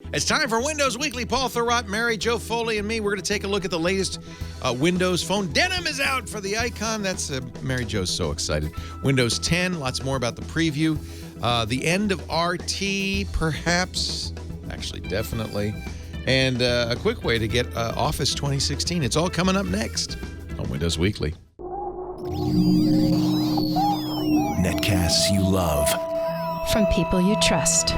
It's time for Windows Weekly. Paul Thurrott, Mary Jo Foley, and me. We're going to take a look at the latest Windows Phone Denim is out for the icon. That's Mary Jo's so excited. Windows 10, lots more about the preview. The end of RT, perhaps. Actually, definitely. And a quick way to get Office 2016. It's all coming up next on Windows Weekly. Netcasts you love. From people you trust.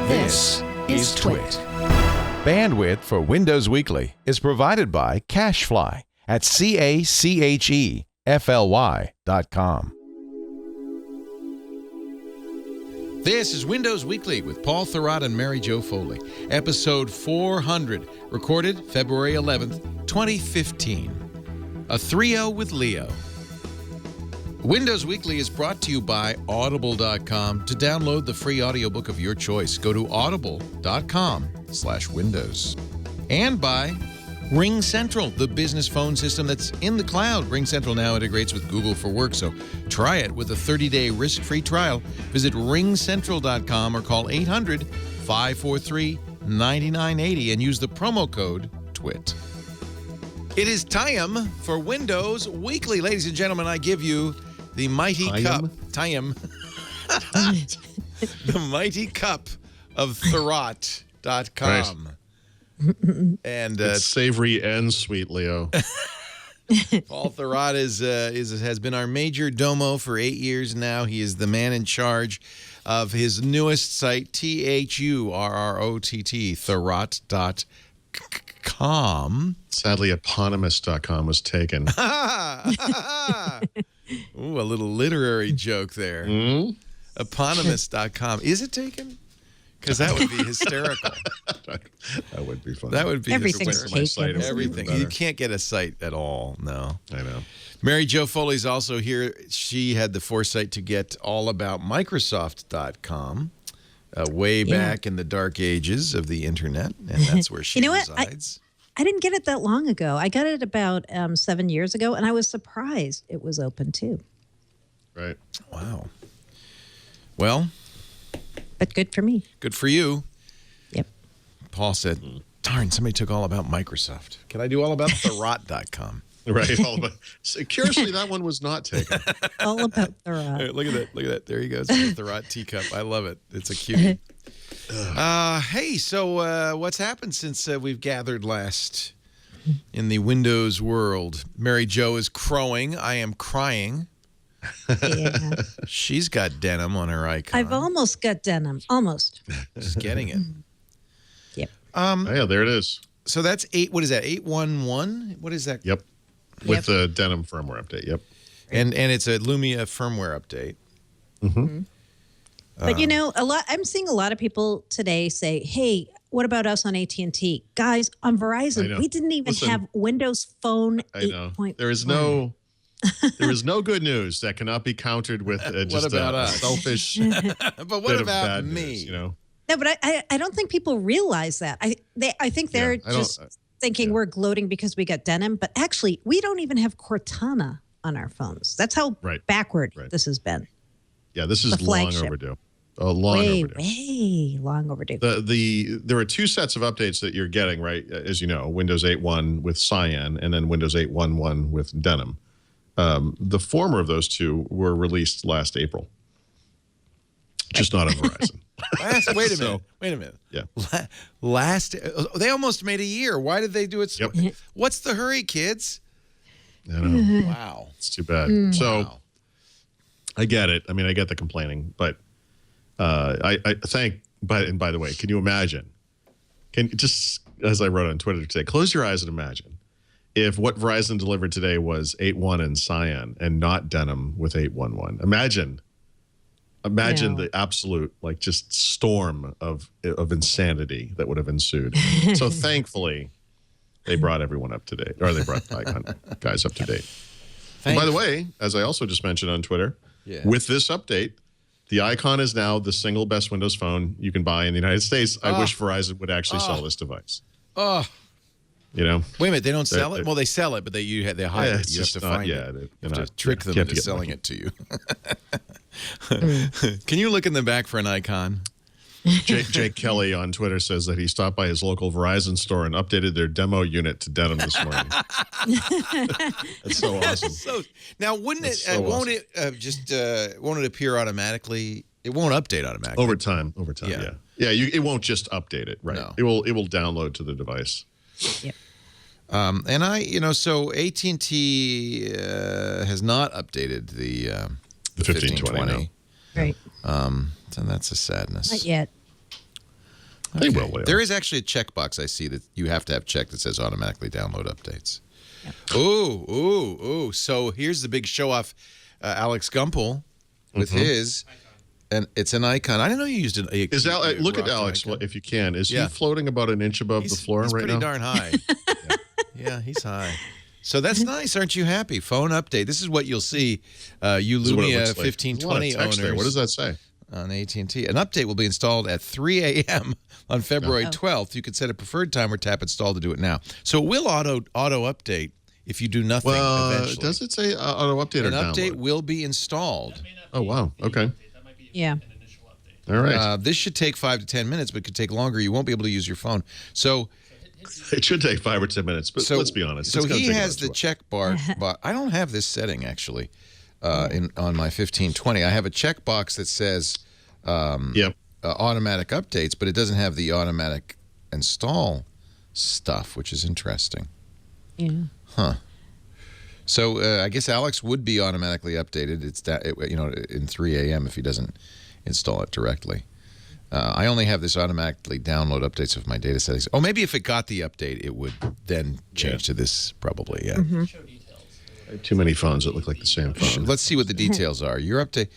This is Twit. Bandwidth for Windows Weekly is provided by CacheFly at CacheFly.com. This is Windows Weekly with Paul Thurrott and Mary Jo Foley. Episode 400, recorded February 11th, 2015. A Threeo with Leo. Windows Weekly is brought to you by Audible.com. To download the free audiobook of your choice, go to audible.com/windows. And by Ring Central, the business phone system that's in the cloud. Ring Central now integrates with Google for Work, so try it with a 30-day risk-free trial. Visit ringcentral.com or call 800-543-9980 and use the promo code TWIT. It is time for Windows Weekly. Ladies and gentlemen, I give you the mighty cup. The mighty cup of Thurrott.com. Right. And it's savory and sweet, Leo. Paul Thurrott has been our major domo for 8 years now. He is the man in charge of his newest site, THURROTT, Thurrott.com. Sadly, eponymous.com was taken. Ooh, a little literary joke there. Mm? Eponymous.com. Is it taken? Because that would be hysterical. That would be fun. That would be Everything's taken. Everything. You can't get a site at all. No. I know. Mary Jo Foley's also here. She had the foresight to get all about Microsoft.com way back in the dark ages of the internet, and that's where she resides. I didn't get it that long ago. I got it about 7 years ago, and I was surprised it was open too. Right. Wow. Well, but good for me. Good for you. Yep. Paul said, darn, somebody took all about Microsoft. Can I do all about Thurrott.com? Right. All about, so, curiously, that one was not taken. All about Thurrott. Hey, look at that. Look at that. There he goes. The Thurrott teacup. I love it. It's a cutie. Hey, so what's happened since we've gathered last in the Windows world? Mary Jo is crowing. I am crying. Yeah. She's got denim on her icon. I've almost got denim. Almost. Just getting it. Yep. Yeah, there it is. So that's what is that? 8.1.1? What is that? Yep. With the denim firmware update. Yep. And it's a Lumia firmware update. Mm-hmm. But you know, I'm seeing a lot of people today say, "Hey, what about us on AT&T, guys? On Verizon, we didn't even have Windows Phone 8.1." There is no good news that cannot be countered with just a selfish. But what about me? News, you know. No, but I don't think people realize that. I think they're just thinking we're gloating because we got denim, but actually we don't even have Cortana on our phones. That's how backward this has been. Yeah, this is long overdue. Way long overdue. There are two sets of updates that you're getting, right? As you know, Windows 8.1 with Cyan and then Windows 8.1.1 with Denim. The former of those two were released last April. Just not on Verizon. Wait a minute. Yeah. They almost made a year. Why did they do it? What's the hurry, kids? I know. Wow. It's too bad. So I get it. I mean, I get the complaining, but I think, and by the way, can you imagine? Just as I wrote on Twitter today, close your eyes and imagine if what Verizon delivered today was 8.1 and Cyan and not Denim with 8.1.1. Imagine the absolute just storm of insanity that would have ensued. So thankfully, they brought everyone up to date, or they brought the Icon guys up to date. And by the way, as I also just mentioned on Twitter, with this update, the Icon is now the single best Windows phone you can buy in the United States. I wish Verizon would actually sell this device. You know. Wait a minute, they don't sell it? Well, they sell it, but they hide it. You have to find it. You have to trick them into selling it to you. Can you look in the back for an icon? Jake Kelly on Twitter says that he stopped by his local Verizon store and updated their demo unit to denim this morning. That's so awesome. Now, won't it appear automatically? It won't update automatically. Over time, yeah. It won't just update it, right? No. It will download to the device. Yep. And so AT&T has not updated the 1520. No. Right. So that's a sadness. Not yet. They will. There is actually a checkbox I see that you have to have checked that says automatically download updates. Yep. Ooh. So here's the big show off, Alex Gumpel with his, and it's an icon. I didn't know you used it. Look at Alex if you can. Is he floating about an inch above the floor right now? He's pretty darn high. Yeah, he's high. So that's nice. Aren't you happy? Phone update. This is what you'll see, you Lumia 1520 owners. What does that say? On AT&T. An update will be installed at 3 a.m. on February 12th. You could set a preferred time or tap install to do it now. So it will auto update if you do nothing eventually. Does it say auto update or download? An update will be installed. Oh, wow. Okay. Yeah. All right. This should take 5 to 10 minutes, but it could take longer. You won't be able to use your phone. So it should take 5 or 10 minutes, but let's be honest. So he has the check bar, but I don't have this setting actually on my 1520. I have a checkbox that says automatic updates, but it doesn't have the automatic install stuff, which is interesting. Yeah. Huh. So I guess Alex would be automatically updated. It's in 3 a.m. if he doesn't install it directly. I only have this automatically download updates of my data settings. Oh, maybe if it got the update, it would then change to this probably. Yeah. Too many phones that look like the same phone. Let's see what the details are. Your update.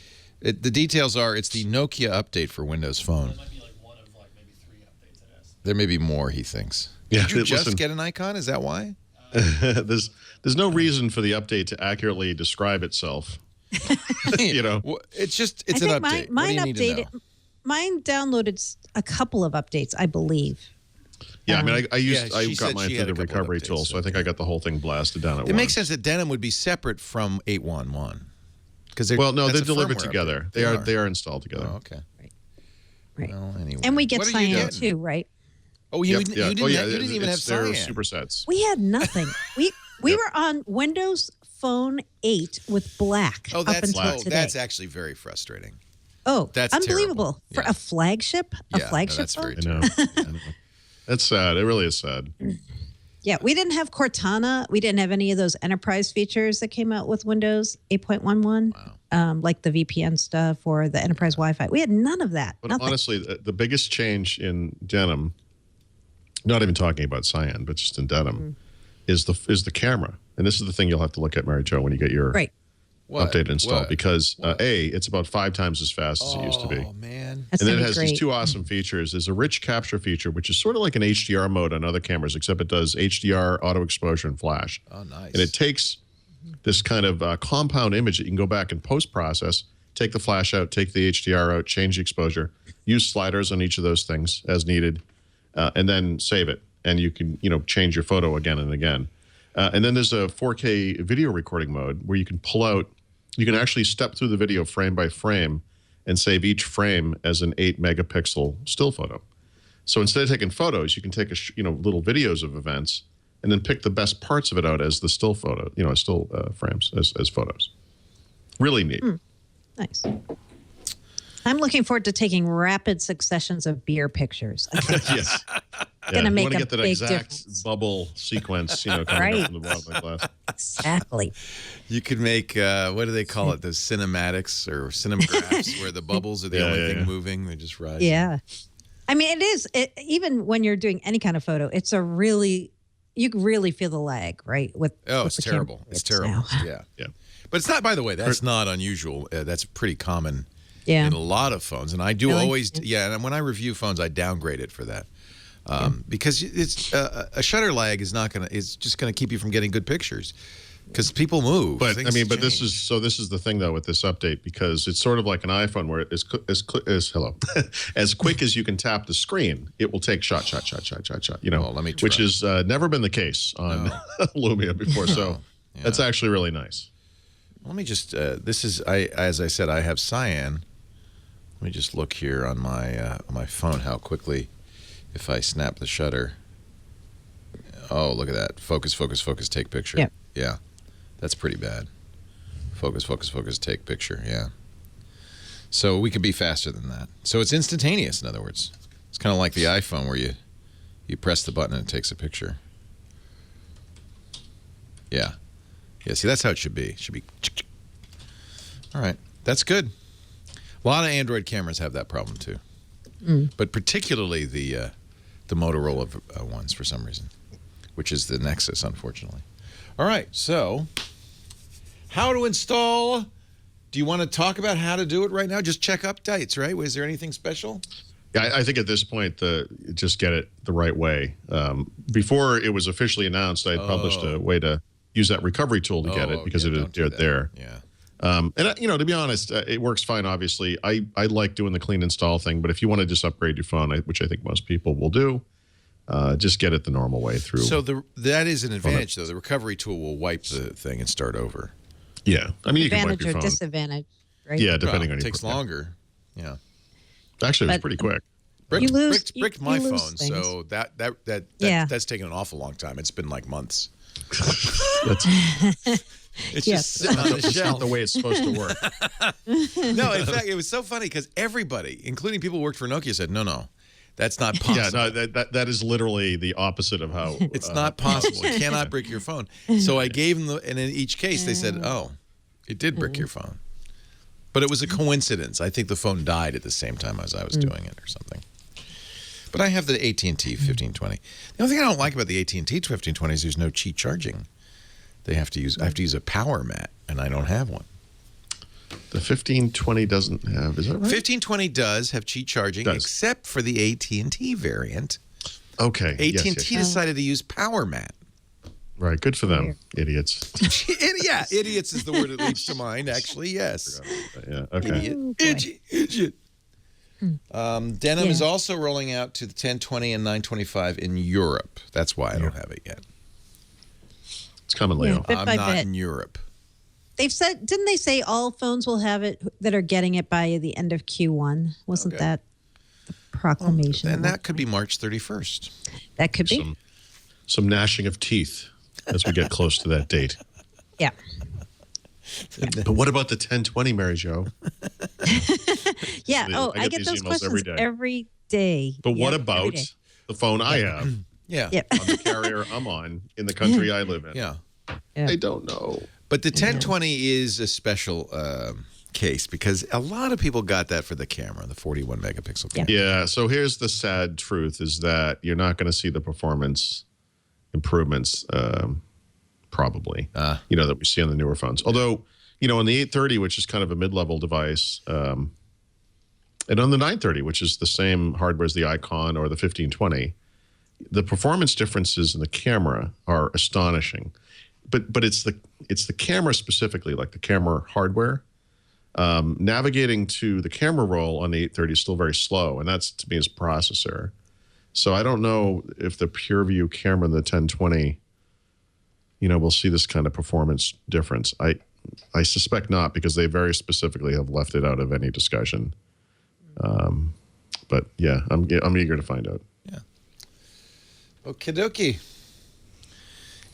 The details are it's the Nokia update for Windows Phone. There might be like one of maybe 3 updates it has. There may be more, he thinks. Yeah, Did you just get an icon? Is that why? There's no reason for the update to accurately describe itself. It's an update. Mine downloaded a couple of updates, I believe. Yeah, I mean, I got mine through the recovery tool, so I think I got the whole thing blasted down at once. It makes sense that Denim would be separate from 811. They're delivered together. They are installed together. Oh, okay. Right. Well, anyway. And we get cyan too, right? Oh, you didn't even have cyan. They're supersets. We had nothing. We were on Windows Phone 8 with black. Oh, up until today. That's actually very frustrating. Oh, that's unbelievable terrible. For a flagship. That's phone? very terrible. That's sad. It really is sad. Yeah, we didn't have Cortana. We didn't have any of those enterprise features that came out with Windows 8.11, like the VPN stuff or the enterprise Wi-Fi. We had none of that. But nothing. honestly, the biggest change in Denim, not even talking about cyan, but just in Denim, is the camera. And this is the thing you'll have to look at, Mary Jo, when you get your update installed, because it's about 5 times as fast as it used to be. Oh man! That's and then it has these 2 awesome features. There's a rich capture feature, which is sort of like an HDR mode on other cameras, except it does HDR, auto exposure, and flash. Oh, nice! And it takes this kind of compound image that you can go back and post process, take the flash out, take the HDR out, change the exposure, use sliders on each of those things as needed, and then save it. And you can change your photo again and again. And then there's a 4K video recording mode where you can pull out. You can actually step through the video frame by frame and save each frame as an 8-megapixel still photo. So instead of taking photos, you can take little videos of events and then pick the best parts of it out as the still photo, still frames as photos. Really neat. Nice. I'm looking forward to taking rapid successions of beer pictures. Yes. Going to make a get that big exact difference. Bubble sequence, coming up from the bottom of the glass. Exactly. You could make what do they call it? The cinematics or cinemagraphs, where the bubbles are the only thing moving. They just rise. Yeah. I mean, even when you're doing any kind of photo, you really feel the lag, right? It's terrible. It's terrible. Yeah. But it's not. By the way, that's not unusual. That's pretty common. Yeah. In a lot of phones, and I do always. Yeah, and when I review phones, I downgrade it for that. Because it's a shutter lag is just going to keep you from getting good pictures. Because people move. But Things but change. this is the thing though with this update, because it's sort of like an iPhone where as as quick as you can tap the screen, it will take shot. You know, let me try. which has never been the case on Lumia before. So that's actually really nice. Let me just. This is as I said, I have cyan. Let me just look here on my phone how quickly, if I snap the shutter. Oh, look at that! Focus, take picture. Yep. Yeah. That's pretty bad. Focus, take picture. Yeah. So we could be faster than that. So it's instantaneous, in other words. It's kind of like the iPhone where you press the button and it takes a picture. Yeah. Yeah, see, that's how it should be. It should be. All right. That's good. A lot of Android cameras have that problem, too. But particularly the Motorola ones for some reason, which is the Nexus, unfortunately. All right, so how to install. Do you want to talk about how to do it right now? Just check updates, right? Was there anything special? Yeah, I think at this point, just get it the right way. Before it was officially announced, I had published a way to use that recovery tool to get it because it appeared there. Yeah. And to be honest, it works fine. Obviously, I like doing the clean install thing, but if you want to just upgrade your phone, which I think most people will do, just get it the normal way through. So that is an advantage, though. The recovery tool will wipe the thing and start over. Yeah, I mean, you can wipe Advantage your or phone. disadvantage, right? Yeah, depending on it your takes longer. Yeah. Actually, it was pretty quick. Bricked my lose phone, things. so that's taken an awful long time. It's been like months. It's just sitting on the It's shelf. not the way it's supposed to work. No, in fact, it was so funny because everybody, including people who worked for Nokia, said, no, that's not possible. Yeah, no, that is literally the opposite of how It's not possible. You cannot brick your phone. So I gave them and in each case they said, oh, it did brick your phone. But it was a coincidence. I think the phone died at the same time as I was doing it or something. But I have the AT&T 1520. The only thing I don't like about the AT&T 1520 is there's no Qi charging. I have to use a power mat, and I don't have one. The 1520 doesn't have, is that right? 1520 does have Qi charging, except for the AT&T variant. Okay. AT&T decided to use power mat. Right, good for them, idiots. Yeah, idiots is the word that leaps to mind, actually, yes. Yeah, okay. Idiot. Denim is also rolling out to the 1020 and 925 in Europe. That's why I don't have it yet. It's coming, Leo. Bit I'm by not bit. in Europe. They've said, didn't they say all phones will have it that are getting it by the end of Q1? Wasn't that the proclamation? And that could be March 31st. That could be. Some gnashing of teeth as we get close to that date. Yeah. But what about the 1020, Mary Jo? Yeah. I get these those emails questions every day. But what about the phone I have? Yeah. On the carrier I'm on in the country I live in. Yeah. I don't know. But the 1020 is a special case because a lot of people got that for the camera, the 41 megapixel camera. Yeah. So here's the sad truth is that you're not going to see the performance improvements probably, that we see on the newer phones. Although, on the 830, which is kind of a mid-level device, and on the 930, which is the same hardware as the Icon or the 1520, the performance differences in the camera are astonishing. But it's the camera specifically, like the camera hardware. Navigating to the camera roll on the 830 is still very slow, and that's to me is processor. So I don't know if the PureView camera in the 1020, we'll see this kind of performance difference. I suspect not because they very specifically have left it out of any discussion. But yeah, I'm eager to find out. Yeah. Okie dokie.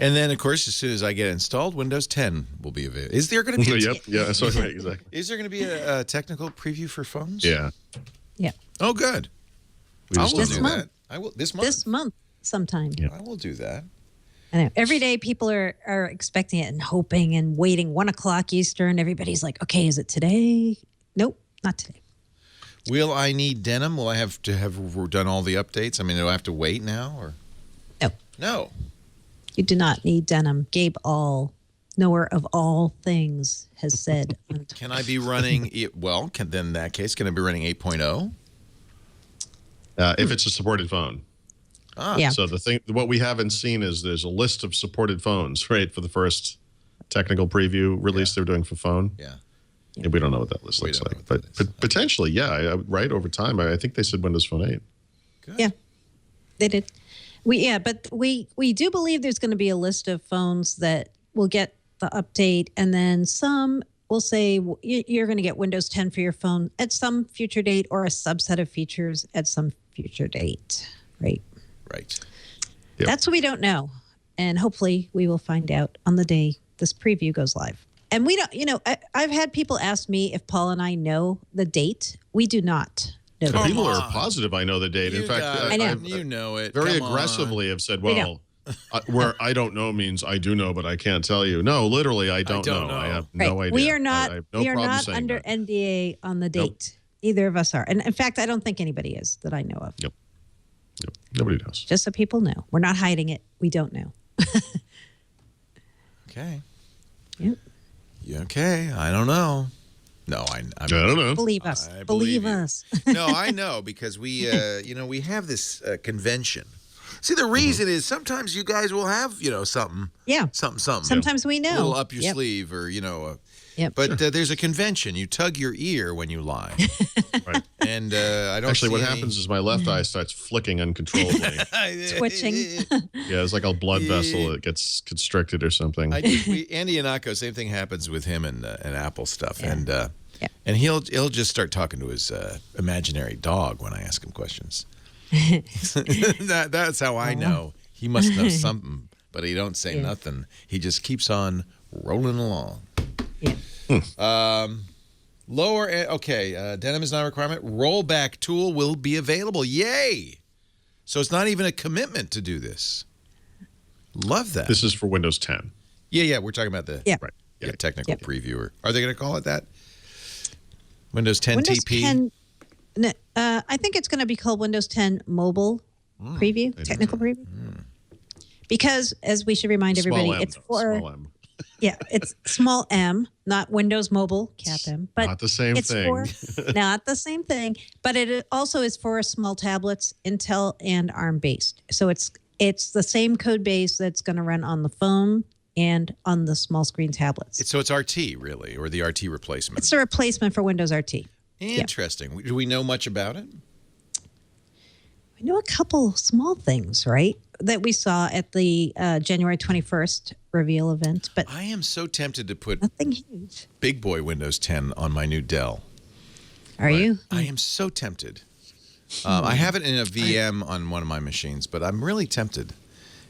And then, of course, as soon as I get installed, Windows 10 will be available. Is there going to be? Yep. Yeah. So exactly. Is there going to be a technical preview for phones? Yeah. Yeah. Oh, good. I will do that. I will this month. This month, sometime. Yeah. I will do that. I know. Every day, people are expecting it and hoping and waiting. 1 o'clock Eastern. Everybody's like, "Okay, is it today?" Nope, not today. Will I need Denim? Will I have to have done all the updates? I mean, do I have to wait now or? No. No. You do not need Denim. Gabe knower of all things, has said. Can I be running? Well, then in that case, can I be running 8.0? If it's a supported phone. Yeah. So what we haven't seen is there's a list of supported phones, right, for the first technical preview release they're doing for phone. Yeah. And we don't know what that list looks like. But potentially, right, over time, I think they said Windows Phone 8. Good. Yeah, they did. But we do believe there's going to be a list of phones that will get the update, and then some will say you're going to get Windows 10 for your phone at some future date, or a subset of features at some future date. Right. Right. Yep. That's what we don't know, and hopefully we will find out on the day this preview goes live. And we don't, I've had people ask me if Paul and I know the date. We do not know the date. People are positive I know the date. In fact, I know. You know it. Very Come aggressively on. have said, well, where I don't know means I do know, but I can't tell you. No, literally, I don't know. I have no idea. We are not, I have no we are problem not saying under that. NDA on the date. Either of us are. And in fact, I don't think anybody is that I know of. Yep. Nobody knows. Just so people know. We're not hiding it. We don't know. Okay. Yep. Yeah, okay. I don't know. No, I don't know. Believe us. I Believe you. us. No, I know because we, we have this convention. See, the reason is sometimes you guys will have, something. Yeah. Something. Sometimes we know. A little up your sleeve or, Yep. But there's a convention. You tug your ear when you lie. Right. And I don't Actually, see what any... happens is my left eye starts flicking uncontrollably. Twitching. Yeah, it's like a blood vessel that gets constricted or something. Andy Yanako, same thing happens with him and Apple stuff. Yeah. And he'll just start talking to his imaginary dog when I ask him questions. That's how I know. He must know something, but he don't say nothing. He just keeps on rolling along. Yeah. Denim is not a requirement. Rollback tool will be available. Yay! So it's not even a commitment to do this. Love that. This is for Windows 10. Yeah. We're talking about the technical previewer. Are they going to call it that? Windows 10 TP? 10, I think it's going to be called Windows 10 Mobile Preview, Technical Preview. Because, as we should remind everybody, it's for... Small M. Yeah, it's small m, not Windows Mobile, cap M. But not the same thing. Not the same thing. But it also is for small tablets, Intel and ARM based. So it's the same code base that's going to run on the phone and on the small screen tablets. So it's RT, really, or the RT replacement? It's a replacement for Windows RT. Interesting. Yeah. Do we know much about it? We know a couple small things, right, that we saw at the January 21st reveal event. But I am so tempted to put nothing huge. Big Boy Windows 10 on my new Dell. Are you? I am so tempted. I have it in a VM on one of my machines, but I'm really tempted.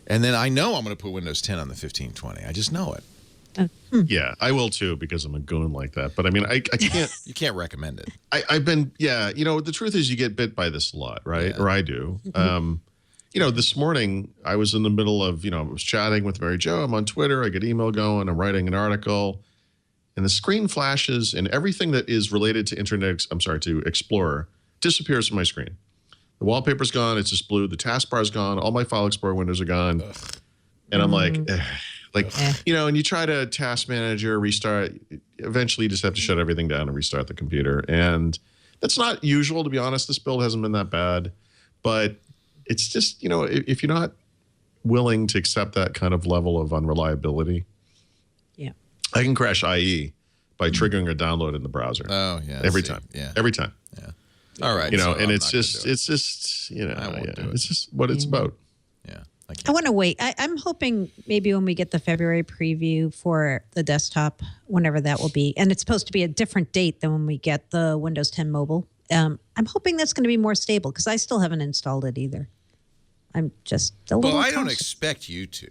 And then I know I'm going to put Windows 10 on the 1520. I just know it. Yeah, I will too because I'm a goon like that. But I mean, I can't. You can't recommend it. I've been, the truth is you get bit by this a lot, right? Yeah. Or I do. This morning I was in the middle of, I was chatting with Mary Jo. I'm on Twitter. I get email going. I'm writing an article. And the screen flashes and everything that is related to to Explorer disappears from my screen. The wallpaper's gone. It's just blue. The taskbar's gone. All my File Explorer windows are gone. Ugh. And I'm like, and you try to task manager, restart. Eventually, you just have to shut everything down and restart the computer. And that's not usual, to be honest. This build hasn't been that bad. But it's just, if you're not willing to accept that kind of level of unreliability, I can crash IE by triggering a download in the browser. Oh, yeah. Every time. Yeah. Every time. Yeah. All right. And it's just, it's just what it's about. Yeah. I want to wait. I'm hoping maybe when we get the February preview for the desktop, whenever that will be, and it's supposed to be a different date than when we get the Windows 10 Mobile. I'm hoping that's going to be more stable because I still haven't installed it either. I'm just a little. Well, I don't expect you to.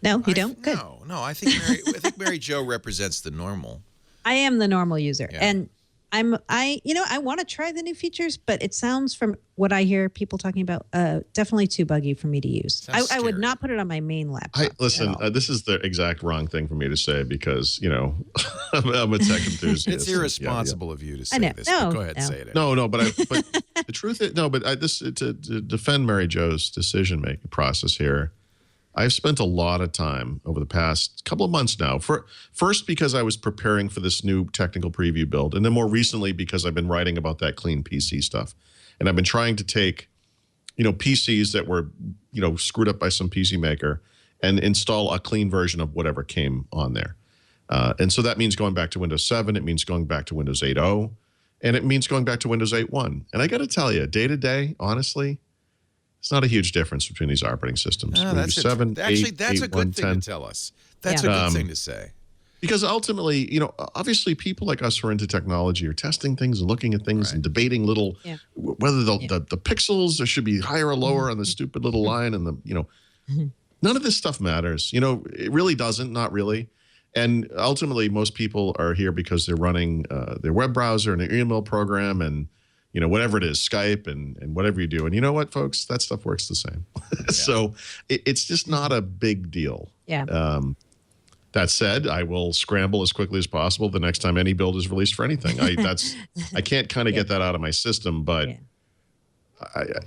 No, you don't? Good. No. I think Mary Jo represents the normal. I am the normal user, and I want to try the new features, but it sounds from what I hear people talking about, definitely too buggy for me to use. I would not put it on my main laptop. Listen, this is the exact wrong thing for me to say because, I'm a tech enthusiast. It's irresponsible of you to say this. No, go ahead, say it. No, but the truth is, to defend Mary Jo's decision-making process here, I've spent a lot of time over the past couple of months now. First, because I was preparing for this new technical preview build, and then more recently because I've been writing about that clean PC stuff. And I've been trying to take, PCs that were, screwed up by some PC maker and install a clean version of whatever came on there. And so that means going back to Windows 7. It means going back to Windows 8.0. And it means going back to Windows 8.1. And I got to tell you, day to day, honestly, it's not a huge difference between these operating systems. Windows 7, actually, that's a good thing to tell us. That's a good thing to say. Because ultimately, obviously people like us who are into technology are testing things and looking at things and debating whether the pixels should be higher or lower on the stupid little line and none of this stuff matters. It really doesn't, not really. And ultimately, most people are here because they're running their web browser and their email program and whatever it is, Skype and whatever you do. And you know what, folks? That stuff works the same. So it's just not a big deal. Yeah. That said, I will scramble as quickly as possible the next time any build is released for anything. I can't kind of get that out of my system, but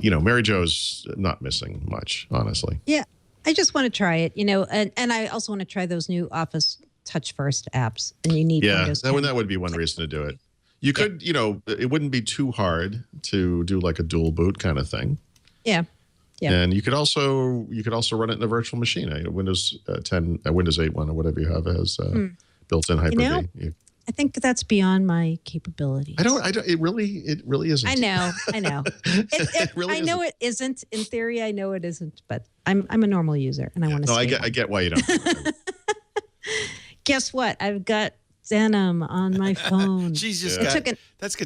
Mary Jo's not missing much, honestly. Yeah. I just want to try it, and I also want to try those new Office Touch First apps. And you need Windows 10. That would be one reason to do it. You could, it wouldn't be too hard to do like a dual boot kind of thing. Yeah. Yeah. And you could also run it in a virtual machine. Windows 10, Windows 8.1 or whatever you have has built-in Hyper-V. I think that's beyond my capabilities. I don't. It really isn't. I know. It really I know it isn't. In theory, I know it isn't. But I'm a normal user, and I want to. No, I get why you don't. Guess what? I've got Denim on my phone. It took an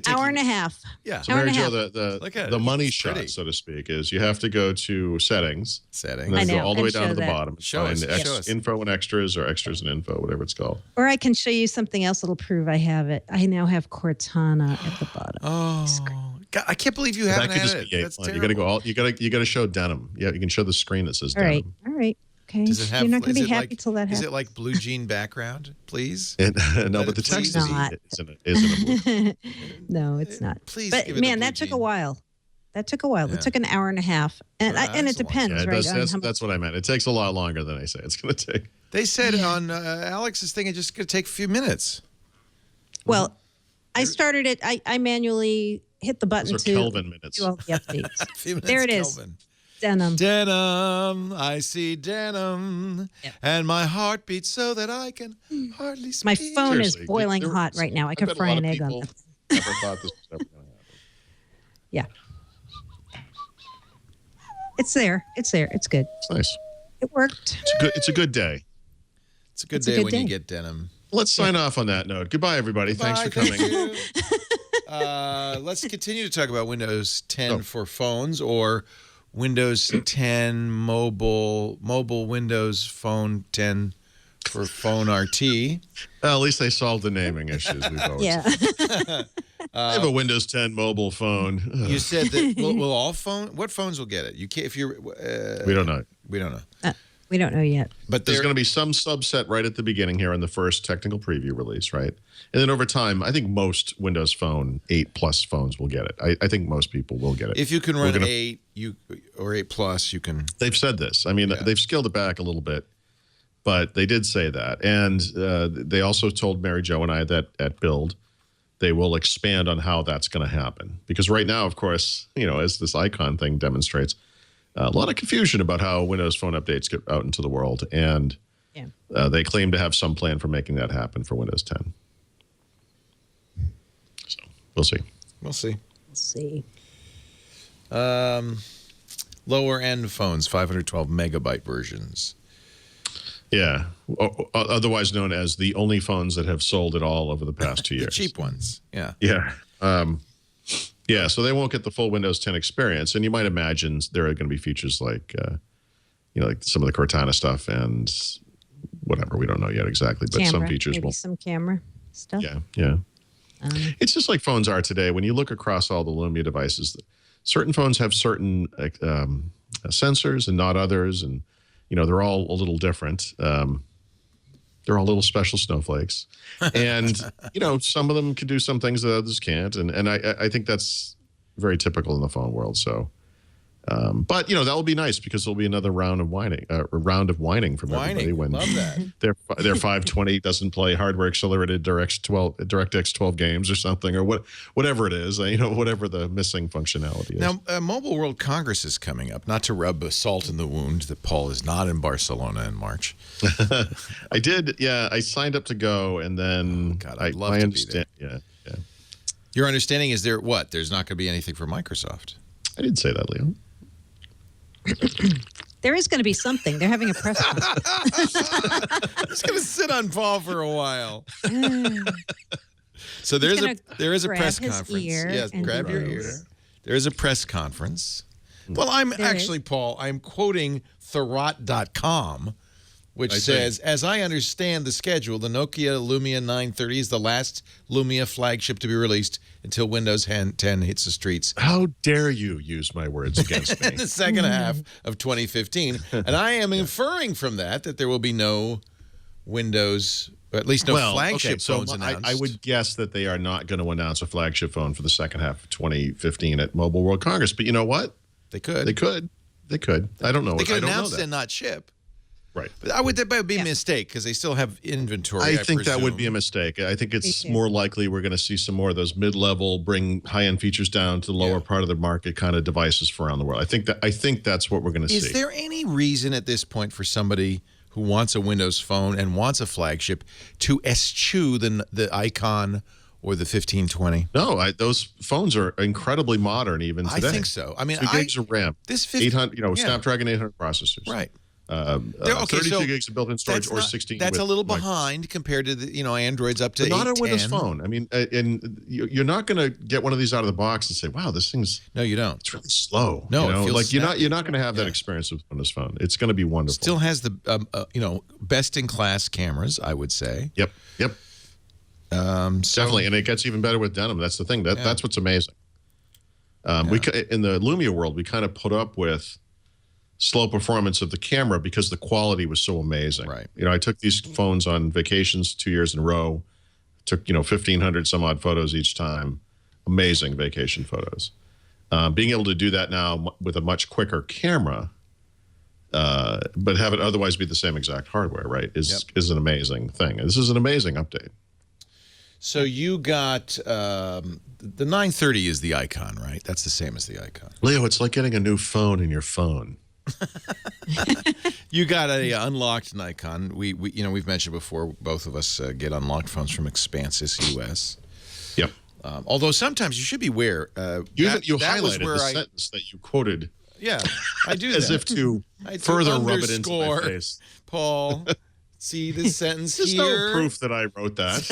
hour and a half. Yeah. So Mary Jo, the money shot, so to speak, is you have to go to settings. And then go all the way down to the bottom. Show us. Info and extras, or extras and info, whatever it's called. Or I can show you something else that'll prove I have it. I now have Cortana at the bottom. Oh, God, I can't believe you haven't had it. That's terrible. You got to show Denim. Yeah, you can show the screen that says Denim. All right. Okay. You're not going to be happy till that happens. Is it like blue jean background, please? No, but the text isn't a No, it's not. Please, but man, that took a while. It took an hour and a half, and it depends, right? That's what I meant. It takes a lot longer than I say it's going to take. They said on Alex's thing, it's just going to take a few minutes. Well, I started it. I manually hit the button to Kelvin minutes. do all the updates. There it is. Kelvin. Denim. I see denim, and my heart beats so that I can hardly speak. My phone is boiling hot right now. I could fry an egg on it. Never thought this was ever going to happen. Yeah. It's there. It's good. It's nice. It worked. It's a good day. It's a good day when you get denim. Let's sign off on that note. Goodbye, everybody. Thanks for coming. Let's continue to talk about Windows 10 for phones, or Windows 10 mobile Windows Phone 10 for Phone RT. Well, at least they solved the naming issues we've always had. I have a Windows 10 mobile phone. You said that will all what phones will get it? You can't if you're. We don't know. We don't know. We don't know yet. But there's going to be some subset right at the beginning here in the first technical preview release, right? And then over time, I think most Windows Phone 8 Plus phones will get it. I think most people will get it. If you can run 8 or 8 Plus, you can. They've said this. I mean, they've scaled it back a little bit, but they did say that. And they also told Mary Jo and I that at Build, they will expand on how that's going to happen. Because right now, of course, as this icon thing demonstrates, a lot of confusion about how Windows Phone updates get out into the world. And they claim to have some plan for making that happen for Windows 10. So we'll see. We'll see. Lower end phones, 512 megabyte versions. Yeah. Otherwise known as the only phones that have sold at all over the past 2 years. The cheap ones. Yeah. Yeah. Yeah, so they won't get the full Windows 10 experience, and you might imagine there are going to be features like, like some of the Cortana stuff and whatever. We don't know yet exactly, but some features will. Some camera stuff. Yeah. It's just like phones are today. When you look across all the Lumia devices, certain phones have certain sensors and not others, and they're all a little different. They're all little special snowflakes. And, some of them can do some things that others can't. And I think that's very typical in the phone world. So But that will be nice because there'll be another round of whining from everybody when love that. their 520 doesn't play hardware accelerated DirectX 12 games or something, or whatever it is, whatever the missing functionality is. Now, Mobile World Congress is coming up. Not to rub salt in the wound that Paul is not in Barcelona in March. I did, yeah. I signed up to go, and then I'd love to be there. Yeah. Your understanding is there's not going to be anything for Microsoft. I didn't say that, Leo. There is going to be something. They're having a press conference. I'm just going to sit on Paul for a while. So there is a press conference. Yes, grab your ear. There is a press conference. Well, Paul, I'm quoting Thurrott.com, which says, as I understand the schedule, the Nokia Lumia 930 is the last Lumia flagship to be released until Windows 10 hits the streets. How dare you use my words against me? In the second half of 2015. And I am inferring from that there will be no Windows, or at least no flagship phones announced. I would guess that they are not going to announce a flagship phone for the second half of 2015 at Mobile World Congress. But you know what? They could. They could. I don't know. They could announce and not ship. Right. But that would be a mistake because they still have inventory. I think that would be a mistake. I think it's more likely we're going to see some more of those mid-level, bring high-end features down to the lower part of the market kind of devices for around the world. I think that's what we're going to see. Is there any reason at this point for somebody who wants a Windows phone and wants a flagship to eschew the Icon or the 1520? No, those phones are incredibly modern even today. I think so. I mean, 2 gigs of RAM, this 800, Snapdragon 800 processors. Right. 32 gigs of built-in storage or 16. That's a little behind compared to the Android's up to 8, not a 10. Windows phone. I mean, and you're not going to get one of these out of the box and say, "Wow, this thing's." No, you don't. It's really slow. No, it feels like you're not going to have that experience with Windows Phone. It's going to be wonderful. Still has the best-in-class cameras, I would say. Yep. Definitely, and it gets even better with Denim. That's the thing. That's what's amazing. We in the Lumia world, we kind of put up with slow performance of the camera because the quality was so amazing. Right. I took these phones on vacations 2 years in a row. Took 1,500 some odd photos each time. Amazing vacation photos. Being able to do that now with a much quicker camera, but have it otherwise be the same exact hardware, right? Is an amazing thing. And this is an amazing update. So you got the 930 is the Icon, right? That's the same as the Icon. Leo, it's like getting a new phone in your phone. You got a unlocked Nikon. We've mentioned before. Both of us get unlocked phones from Expansys US. Yep. Although sometimes you should be aware. You highlighted the sentence that you quoted. Yeah, I do. As if to further rub it into my face. Paul, see this sentence here. There's no proof that I wrote that.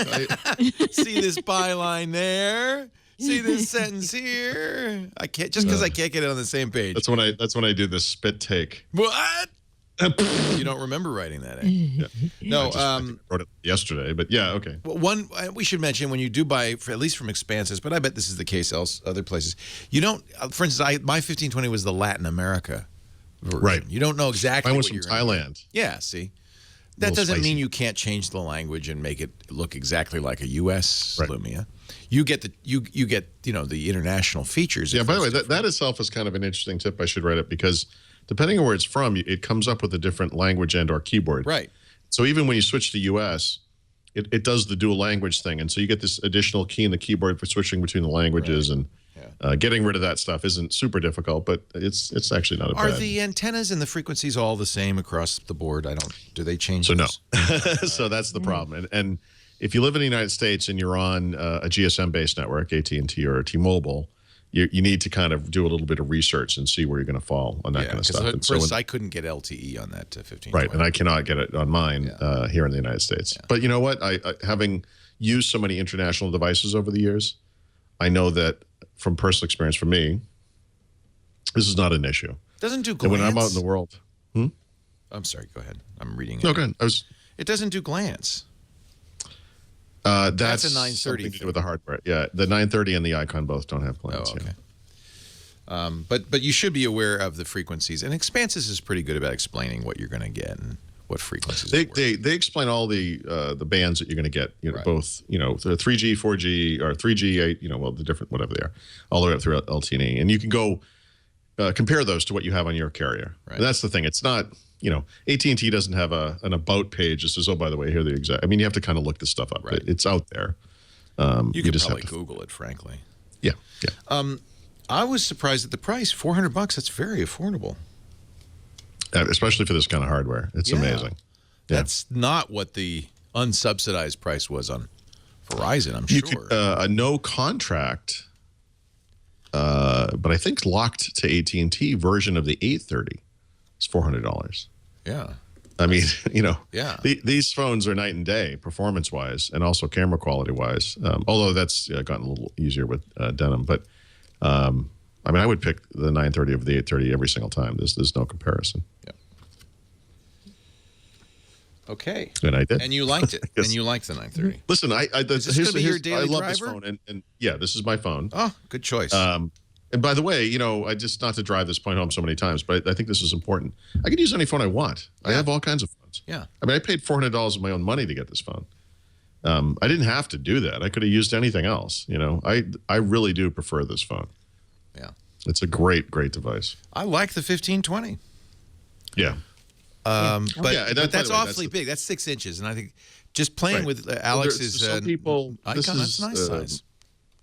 See this byline there. See this sentence here? I can't because I can't get it on the same page. That's when I do the spit take. What? You don't remember writing that? Yeah. No, I wrote it yesterday, but yeah, okay. Well, we should mention when you do buy, at least from Expansys, but I bet this is the case other places. You don't. For instance, my 1520 was the Latin America version. Right. You don't know exactly. Mine was what from Thailand. Yeah. See. That doesn't mean you can't change the language and make it look exactly like a U.S. Lumia. You get the the international features. Yeah. By the way, that itself is kind of an interesting tip. I should write it because depending on where it's from, it comes up with a different language and/or keyboard. Right. So even when you switch to U.S., it does the dual language thing, and so you get this additional key in the keyboard for switching between the languages and. Getting rid of that stuff isn't super difficult, but it's actually not a bad. Are the antennas and the frequencies all the same across the board? Do they change? So those? No. So that's the problem. And if you live in the United States and you're on a GSM-based network, AT&T or T-Mobile, you need to kind of do a little bit of research and see where you're going to fall on that kind of stuff. First, I couldn't get LTE on that 15. Right, and I cannot get it on mine here in the United States. Yeah. But you know what? I having used so many international devices over the years, I know that from personal experience for me, this is not an issue. Doesn't do glance. And when I'm out in the world. I'm sorry, go ahead. I'm reading it. No, go ahead. It doesn't do glance. That's a 930 something to do with the hardware. Yeah, the 930 and the Icon both don't have glance. Oh, okay. But you should be aware of the frequencies. And Expansys is pretty good about explaining what you're going to get and what frequencies. They explain all the bands that you're going to get. Both the 3G, 4G, or 3G, 8. The different whatever they are, all the way up through LTE. And you can go compare those to what you have on your carrier. Right. And that's the thing. It's not, AT&T doesn't have an about page that says, oh, by the way, here are the exact. I mean, you have to kind of look this stuff up. Right. It's out there. You could just probably have to Google it, frankly. Yeah. I was surprised at the price. $400. That's very affordable. Especially for this kind of hardware. It's amazing. Yeah. That's not what the unsubsidized price was on Verizon, I'm sure. A no contract, but I think locked to AT&T version of the 830 is $400. Yeah. I mean, these phones are night and day performance-wise and also camera quality-wise, although that's gotten a little easier with Denim. But, I mean, I would pick the 930 over the 830 every single time. There's no comparison. Yeah. Okay. And I did. And you liked it. And you liked the 930. Listen, is this going to be your daily I love driver? this phone. And yeah, this is my phone. Oh, good choice. And by the way, I just, not to drive this point home so many times, but I think this is important. I can use any phone I want. I have all kinds of phones. Yeah. I mean, I paid $400 of my own money to get this phone. I didn't have to do that. I could have used anything else. I really do prefer this phone. Yeah. It's a great device. I like the 1520. Yeah. But that's awfully big. That's 6 inches. And I think just playing with Alex's some people, icon, that's a nice size.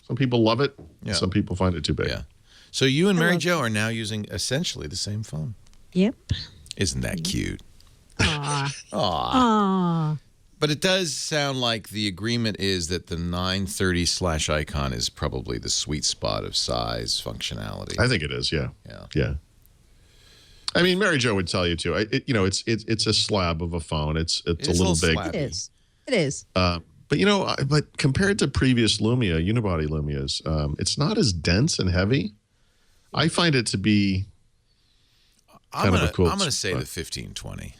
Some people love it. Yeah. Some people find it too big. Yeah. So you and Mary Jo are now using essentially the same phone. Yep. Isn't that cute? Aw. Aw. But it does sound like the agreement is that the 930/icon is probably the sweet spot of size, functionality. I think it is, yeah. Yeah. I mean, Mary Jo would tell you too. It's a slab of a phone. It's a little big. It is. It is. But compared to previous Lumia, unibody Lumias, it's not as dense and heavy. I find it to be kind of a cool. I'm going to say the 1520.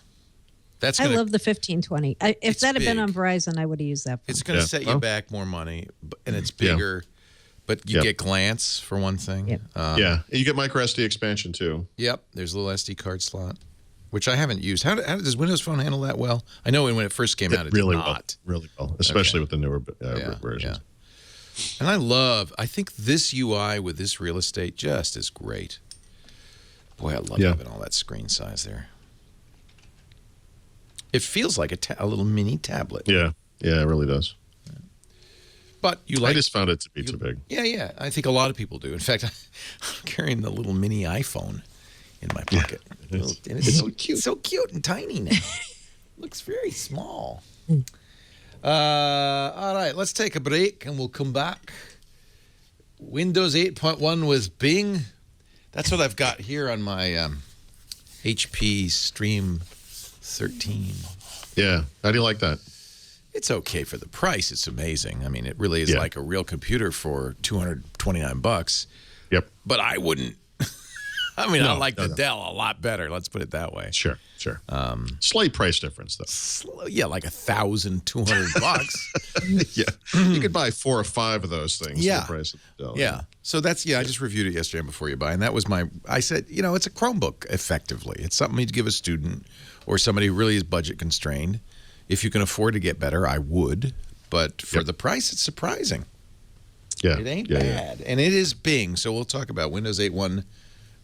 I love the 1520. If that had been on Verizon, I would have used that phone. It's going to set you back more money, and it's bigger. But you get glance for one thing. Yep. You get micro SD expansion too. Yep, there's a little SD card slot, which I haven't used. How does Windows Phone handle that well? I know when it first came out, it really did not. Really well, especially with the newer versions. Yeah. And I think this UI with this real estate just is great. Boy, I love having all that screen size there. It feels like a little mini tablet. Yeah, it really does. But I just found it to be too big. Yeah. I think a lot of people do. In fact, I'm carrying the little mini iPhone in my pocket. And it's so cute. So cute and tiny now. Looks very small. All right, let's take a break and we'll come back. Windows 8.1 with Bing. That's what I've got here on my HP Stream 13. Yeah. How do you like that? It's okay for the price. It's amazing. I mean, it really is like a real computer for $229. Yep. But I wouldn't. I mean, I like the Dell a lot better. Let's put it that way. Sure. Slight price difference, though. Yeah, like $1,200. Yeah. You could buy 4 or 5 of those things for the price of the Dell. Yeah. So that's, I just reviewed it yesterday before you buy. And that was I said, it's a Chromebook, effectively. It's something to give a student or somebody who really is budget constrained. If you can afford to get better, I would. But for the price, it's surprising. Yeah. It ain't bad. And it is Bing. So we'll talk about Windows 8.1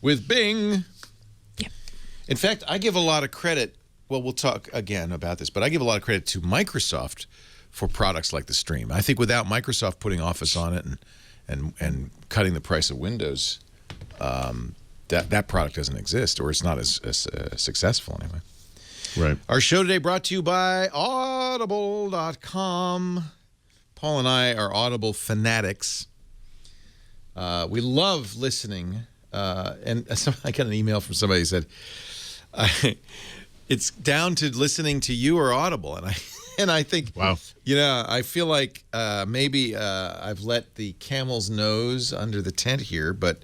with Bing. Yep. In fact, I give a lot of credit. Well, we'll talk again about this, but I give a lot of credit to Microsoft for products like the Stream. I think without Microsoft putting Office on it and cutting the price of Windows, that product doesn't exist, or it's not as successful anyway. Right. Our show today brought to you by Audible.com. Paul and I are Audible fanatics. We love listening. And I got an email from somebody who said, it's down to listening to you or Audible. And I think, wow. I feel like maybe I've let the camel's nose under the tent here, but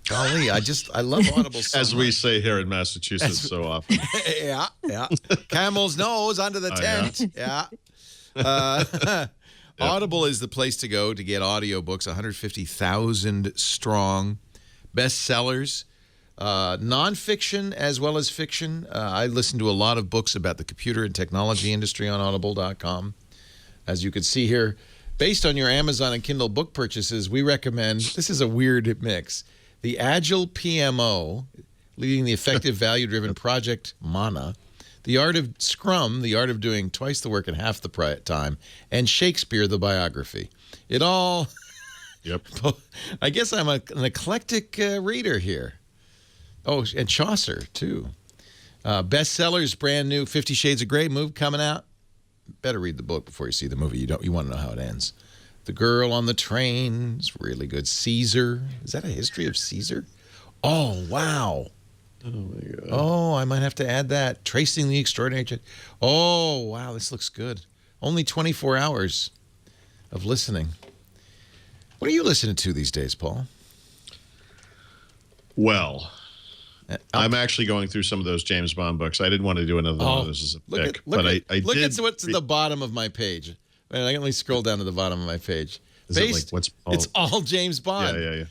golly, I love Audible so As much. we say here in Massachusetts so often. Yeah. Camel's nose under the tent. Yeah. Audible is the place to go to get audiobooks, 150,000 strong bestsellers, nonfiction as well as fiction. I listen to a lot of books about the computer and technology industry on Audible.com. As you can see here, based on your Amazon and Kindle book purchases, we recommend, this is a weird mix, The Agile PMO, leading the effective value-driven project MANA, The Art of Scrum, The Art of Doing Twice the Work in Half the Time, and Shakespeare, the Biography. It all... Yep. I guess I'm an eclectic reader here. Oh, and Chaucer, too. Bestsellers, brand new 50 Shades of Grey movie coming out. Better read the book before you see the movie. You want to know how it ends. The Girl on the Train is really good. Caesar. Is that a history of Caesar? Oh, wow. Oh, my God. Oh, I might have to add that. Tracing the Extraordinary. Oh, wow, this looks good. Only 24 hours of listening. What are you listening to these days, Paul? Well, I'm actually going through some of those James Bond books. I didn't want to do another one of those as a pick, but I did. Look at what's at the bottom of my page. I can only scroll down to the bottom of my page. Is it like what's? Oh. It's all James Bond. Yeah.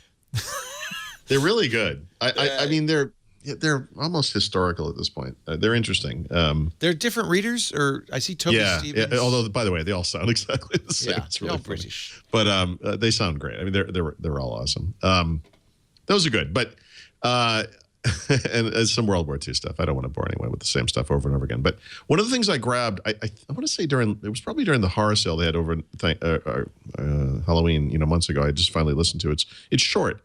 They're really good. I mean, they're almost historical at this point. They're interesting. They're different readers, or I see Toby Stevens. Yeah. Although, by the way, they all sound exactly the same. Yeah, it's really all funny. British, but they sound great. I mean, they're all awesome. Those are good, but and some World War II stuff. I don't want to bore anyone with the same stuff over and over again. But one of the things I grabbed, I want to say it was probably during the horror sale they had over Halloween, months ago. I just finally listened to it. It's short.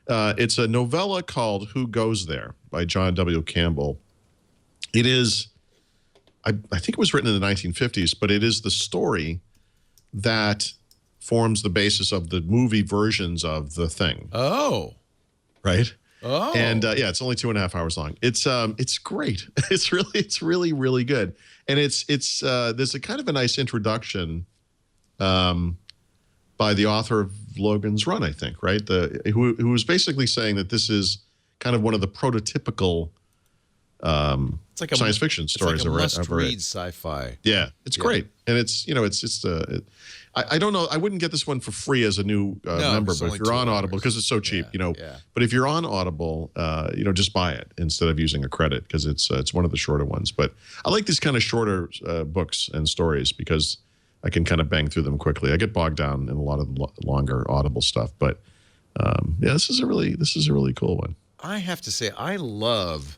It's a novella called Who Goes There by John W. Campbell. It is, I think it was written in the 1950s, but it is the story that forms the basis of the movie versions of The Thing. Oh. Right? Oh. And it's only 2.5 hours long. It's great. It's really, really good. And there's a kind of a nice introduction by the author of Logan's Run, I think, right? Who was basically saying that this is kind of one of the prototypical it's like science fiction stories. It's like a must-read sci-fi. Yeah, it's great, and it's just I don't know. I wouldn't get this one for free as a new member, but if you're on Audible, because it's so cheap, But if you're on Audible, just buy it instead of using a credit, because it's one of the shorter ones. But I like these kind of shorter books and stories because I can kind of bang through them quickly. I get bogged down in a lot of longer Audible stuff, but this is a really cool one. I have to say, I love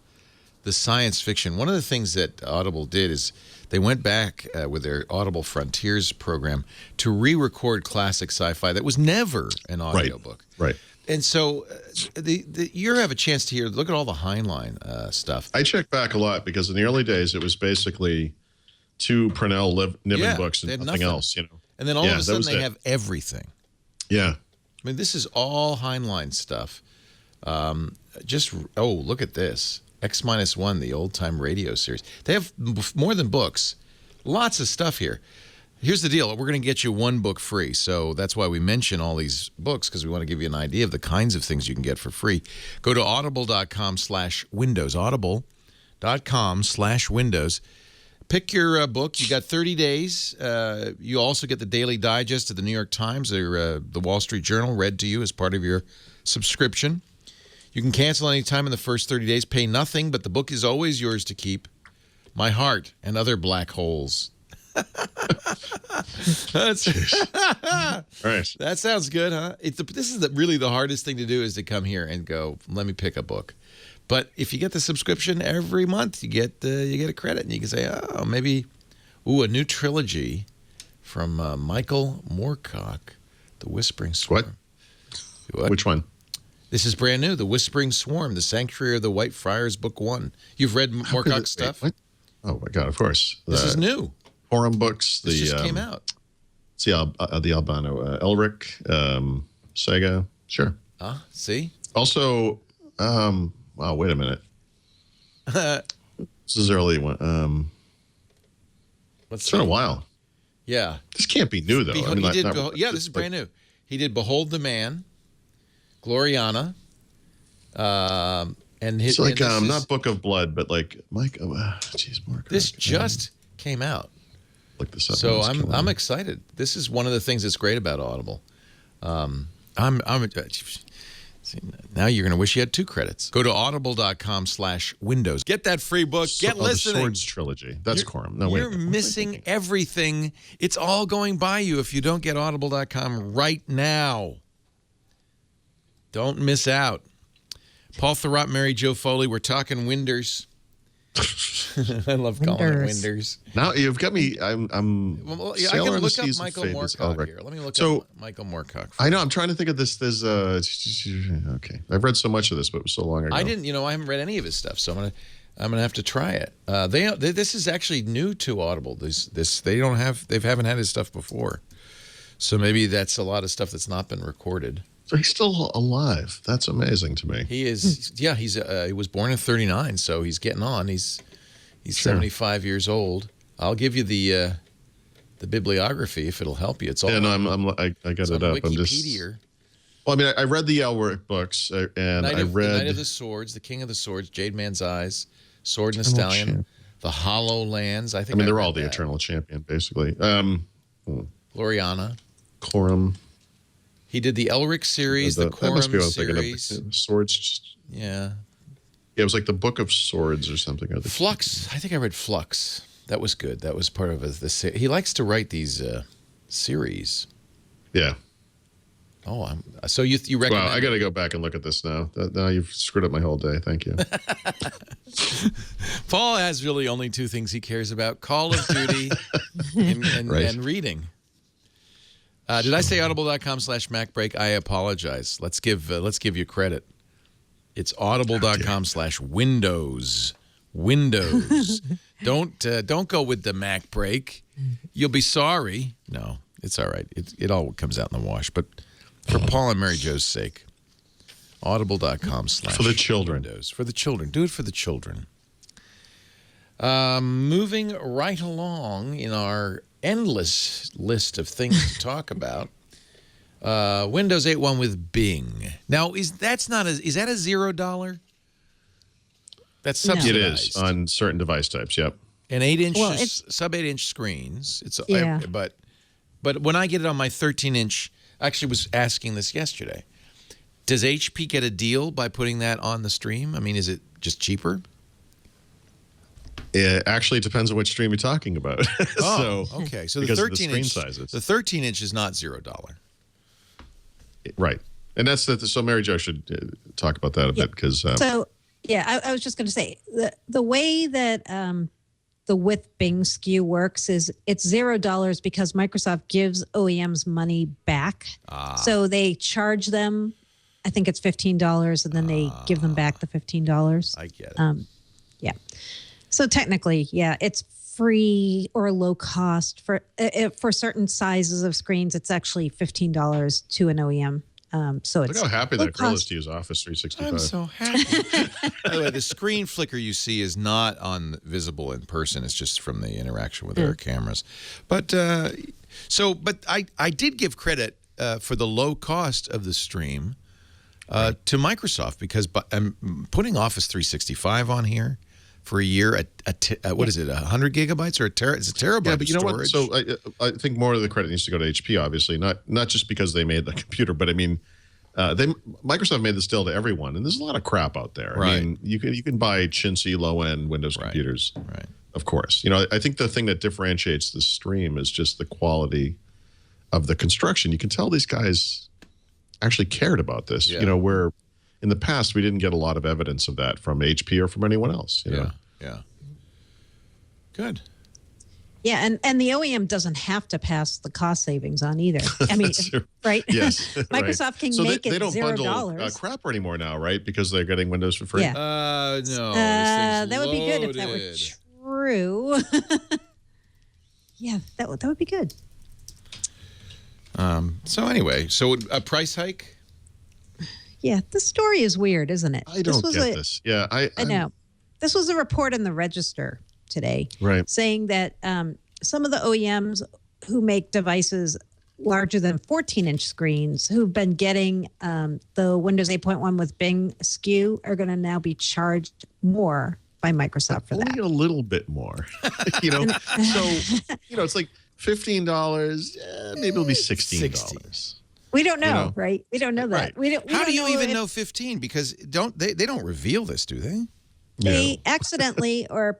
the science fiction. One of the things that Audible did is they went back with their Audible Frontiers program to re-record classic sci-fi that was never an audiobook. Right. And so you have a chance to look at all the Heinlein stuff. I check back a lot because in the early days, it was basically 2 Purnell Niven books and nothing else, And then all of a sudden they have everything. Yeah. I mean, this is all Heinlein stuff. Look at this. X-1, the old-time radio series. They have more than books. Lots of stuff here. Here's the deal. We're going to get you one book free. So that's why we mention all these books, because we want to give you an idea of the kinds of things you can get for free. Go to audible.com/windows. Audible.com/windows. Pick your book. You got 30 days. You also get the Daily Digest of the New York Times or the Wall Street Journal read to you as part of your subscription. You can cancel any time in the first 30 days, pay nothing, but the book is always yours to keep. My Heart and Other Black Holes. Right. That sounds good, huh? This is really the hardest thing to do, is to come here and go, let me pick a book. But if you get the subscription every month, you get a credit, and you can say, a new trilogy from Michael Moorcock, The Whispering Swarm. What? Which one? This is brand new, The Whispering Swarm, The Sanctuary of the White Friars, Book 1. You've read Moorcock's stuff? What? Oh, my God, of course. This is new. Forum books. This just came out. It's the Albano. Elric, Sega. Sure. See? Also, wow, wait a minute. This is early one. It's been a while. Yeah. This can't be new, though. This is brand new. He did Behold the Man, Gloriana, and his. It's like not Book of Blood, but like Mike. Moorcock. This just came out. Look this up. So I'm excited. This is one of the things that's great about Audible. Now you're going to wish you had 2 credits. Go to audible.com/windows. Get that free book. Get listening. The Swords trilogy. That's Quorum. No, you're missing everything. It's all going by you if you don't get audible.com right now. Don't miss out. Paul Thurrott, Mary Jo Foley. We're talking Winders. I love calling it Winders. Now you've got me. I'm. I can look up Michael Moorcock here. Let me look up Michael Moorcock. I know. I'm trying to think of this. There's okay. I've read so much of this, but it was so long ago. I didn't. I haven't read any of his stuff, so I'm gonna have to try it. This is actually new to Audible. They haven't had his stuff before, so maybe that's a lot of stuff that's not been recorded. So he's still alive. That's amazing to me. He is. Yeah, he was born in '39, so he's getting on. He's 75 years old. I'll give you the bibliography if it'll help you. It's all. Yeah, no, I got it up. I'm just. Well, I mean, I read the Elric books, and I read Knight of the Swords, The King of the Swords, Jade Man's Eyes, Sword and the Stallion, The Hollow Lands. I mean, they're all the Eternal Champion, basically. Gloriana, Corum. He did the Elric series, the Corum series. Swords. Yeah. Yeah, it was like the Book of Swords or something. Flux. I think I read Flux. That was good. That was part of the. He likes to write these series. Yeah. Oh, so you recommend? Wow, I got to go back and look at this now. Now you've screwed up my whole day. Thank you. Paul has really only two things he cares about: Call of Duty and reading. Did I say audible.com/MacBreak? I apologize. Let's give you credit. It's audible.com/Windows. Windows. Don't go with the Mac break. You'll be sorry. No, it's all right. It all comes out in the wash. But for Paul and Mary Jo's sake, audible.com/ for the children. Windows. For the children. Do it for the children. Moving right along in our endless list of things to talk about. Windows 8.1 with Bing. Now, is that a $0? That's subsidized. It is on certain device types. Yep. And 8-inch sub 8-inch screens. But when I get it on my 13-inch, I actually was asking this yesterday. Does HP get a deal by putting that on the stream? I mean, is it just cheaper? Actually, it depends on which stream you're talking about. Okay. So the 13-inch sizes. The 13-inch is not $0. Right. And that's so Mary Jo should talk about that a bit because. I was just going to say the way that the with Bing SKU works is it's $0 because Microsoft gives OEMs money back. So they charge them, I think it's $15, and then they give them back the $15. I get it. Yeah. So technically, it's free or low cost for certain sizes of screens. It's actually $15 to an OEM. So look how happy that girl is to use Office 365. I'm so happy. By the way, the screen flicker you see is not visible in person. It's just from the interaction with our cameras. But I did give credit for the low cost of the stream to Microsoft because I'm putting Office 365 on here for a year what is it, 100 gigabytes or it's a terabyte? Yeah, but you know what? Storage. So I think more of the credit needs to go to HP, obviously, not just because they made the computer, but I mean, Microsoft made this deal to everyone, and there's a lot of crap out there. Right. I mean, you can buy chintzy low-end Windows computers, right? Of course. I think the thing that differentiates the stream is just the quality of the construction. You can tell these guys actually cared about this. Yeah. Where in the past we didn't get a lot of evidence of that from HP or from anyone else. You know? Yeah. Good. Yeah, and the OEM doesn't have to pass the cost savings on either. I mean, right? Yes. Microsoft can make it $0. They don't bundle crapware anymore now, right? Because they're getting Windows for free. Yeah. No. That would be good if that were true. Yeah, that would be good. So anyway, a price hike? Yeah, the story is weird, isn't it? I don't get this. Yeah, I know. This was a report in the Register today, right, saying that some of the OEMs who make devices larger than 14-inch screens who've been getting the Windows 8.1 with Bing SKU are going to now be charged more by Microsoft for that. Only a little bit more. So it's like $15. Maybe it'll be $16. We don't know, right? We don't know that. Right. How do you even know 15? Because they don't reveal this, do they? They accidentally or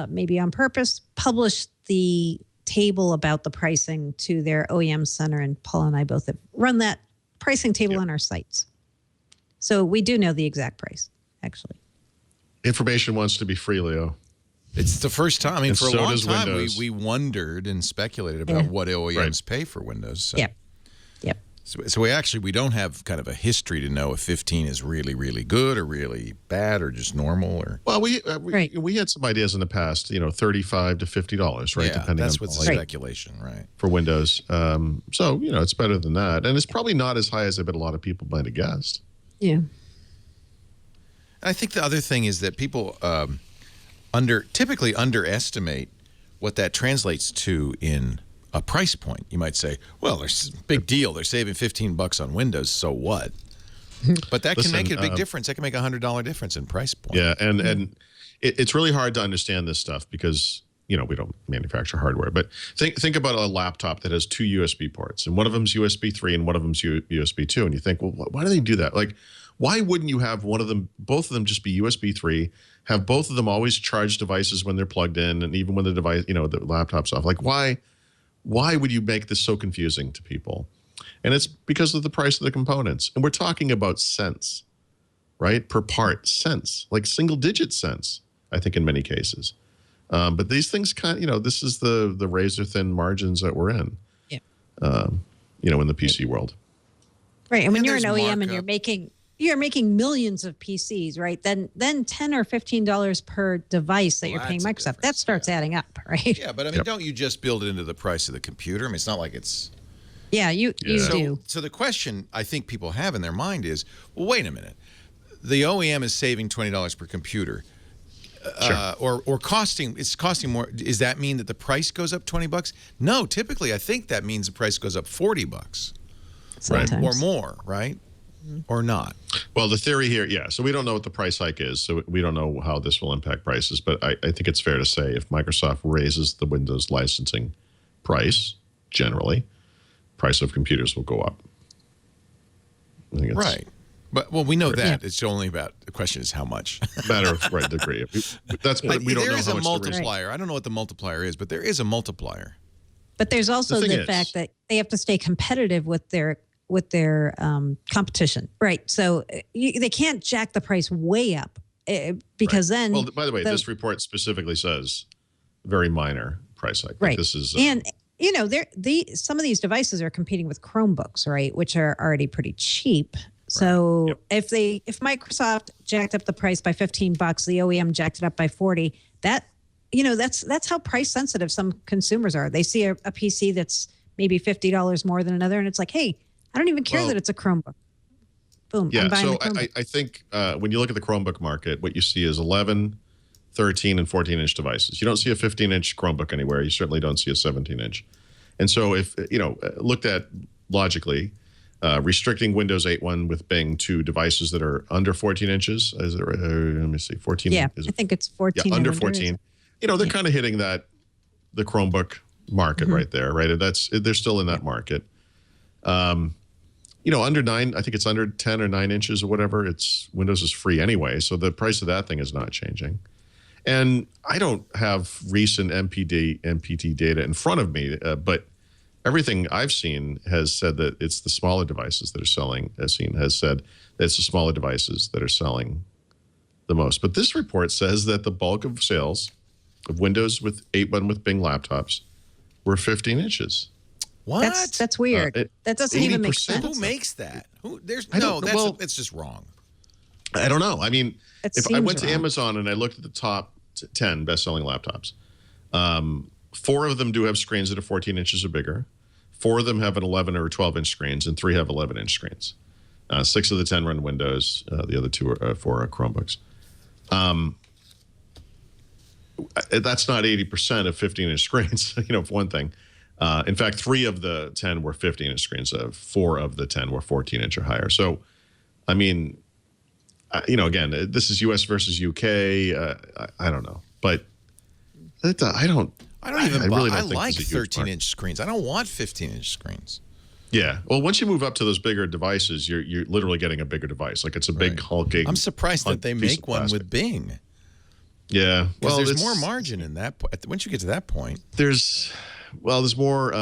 maybe on purpose published the table about the pricing to their OEM center, and Paul and I both have run that pricing table on our sites. So we do know the exact price, actually. Information wants to be free, Leo. It's the first time. I mean, and for a so long does time, Windows. we wondered and speculated about what OEMs pay for Windows. So. Yep. Yep. So we don't have kind of a history to know if 15 is really, really good or really bad or just normal or. Well, we had some ideas in the past, $35 to $50, right? Yeah, depending that's on what's the speculation, right? For Windows. So, it's better than that. And it's probably not as high as I bet a lot of people might have guessed. Yeah. I think the other thing is that people typically underestimate what that translates to in a price point. You might say, well, there's a big deal. They're saving $15 on Windows, so what? But that can make a big difference. That can make a $100 difference in price point. Yeah, and it's really hard to understand this stuff because, we don't manufacture hardware. But think about a laptop that has 2 USB ports, and one of them's USB 3 and one of them's USB 2. And you think, well, why do they do that? Like, why wouldn't you have both of them just be USB 3, have both of them always charge devices when they're plugged in, and even when the device, the laptop's off? Like, why would you make this so confusing to people? And it's because of the price of the components. And we're talking about cents, right? Per part, cents, like single-digit cents, I think in many cases. But these things this is the razor-thin margins that we're in, in the PC world. Right, and when you're an OEM and you're making millions of PCs, right? Then $10 or $15 per device that you're paying Microsoft, that starts adding up, right? Yeah, but I mean, don't you just build it into the price of the computer? I mean, it's not like it's. Yeah, you do. So the question I think people have in their mind is, well, wait a minute, the OEM is saving $20 per computer, or it's costing more. Does that mean that the price goes up $20? No, typically I think that means the price goes up $40, sometimes. Or more, right? Or not? Well, the theory here, so we don't know what the price hike is, so we don't know how this will impact prices, but I think it's fair to say if Microsoft raises the Windows licensing price, generally, price of computers will go up. I think it's right. But, we know that. It's only about, the question is how much. Matter of degree. We don't know how much. There is a multiplier. I don't know what the multiplier is, but there is a multiplier. But there's also the fact that they have to stay competitive with their competition, right? So they can't jack the price way up because then. Well, by the way, this report specifically says very minor price hike. Right. This is and some of these devices are competing with Chromebooks, right, which are already pretty cheap. So if Microsoft jacked up the price by $15, the OEM jacked it up by $40, that's how price sensitive some consumers are. They see a PC that's maybe $50 more than another, and it's like, hey, I don't even care that it's a Chromebook. Boom. Yeah, I'm buying so the Chromebook. I think when you look at the Chromebook market, what you see is 11, 13, and 14-inch devices. You don't see a 15-inch Chromebook anywhere. You certainly don't see a 17-inch. And so if, looked at logically, restricting Windows 8.1 with Bing to devices that are under 14 inches, let me see, 14? Yeah, I think it's 14. Yeah, under 14. They're kind of hitting the Chromebook market right there, right? They're still in that market. Under 9, I think it's under 10 or 9 inches or whatever. Windows is free anyway, so the price of that thing is not changing. And I don't have recent MPT data in front of me, but everything I've seen has said that it's the smaller devices that are selling. Has said that it's the smaller devices that are selling the most. But this report says that the bulk of sales of Windows with 8.1 with Bing laptops were 15 inches. What? That's weird. That doesn't even make sense. Who makes that? It's just wrong. I don't know. I mean, if I went to wrong. Amazon and I looked at the top 10 best-selling laptops, 4 of them do have screens that are 14 inches or bigger. 4 of them have an 11 or 12-inch screens, and 3 have 11-inch screens. 6 of the 10 run Windows. The other 4 are Chromebooks. That's not 80% of 15-inch screens, for one thing. In fact, 3 of the 10 were 15-inch screens. 4 of the 10 were 14-inch or higher. So, I mean, again, this is U.S. versus U.K. I don't know, but I like 13-inch screens. I don't want 15-inch screens. Yeah. Well, once you move up to those bigger devices, you're literally getting a bigger device. Like it's a big hulking. I'm surprised that they make one with Bing. Yeah. Well, there's more margin in that. Once you get to that point, Well, there's more.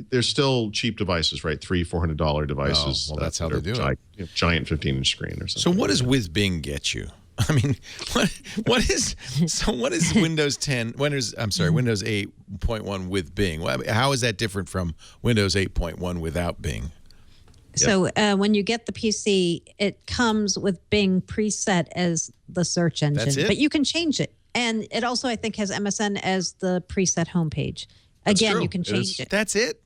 There's still cheap devices, right? $300-$400 devices. Oh, well, that's how they do it. Giant 15-inch screen or something. So what does with Bing get you? I mean, what is Windows 10? Windows 8.1 with Bing? How is that different from Windows 8.1 without Bing? So when you get the PC, it comes with Bing preset as the search engine. That's it? But you can change it. And it also, I think, has MSN as the preset homepage. Again, you can change it. That's it?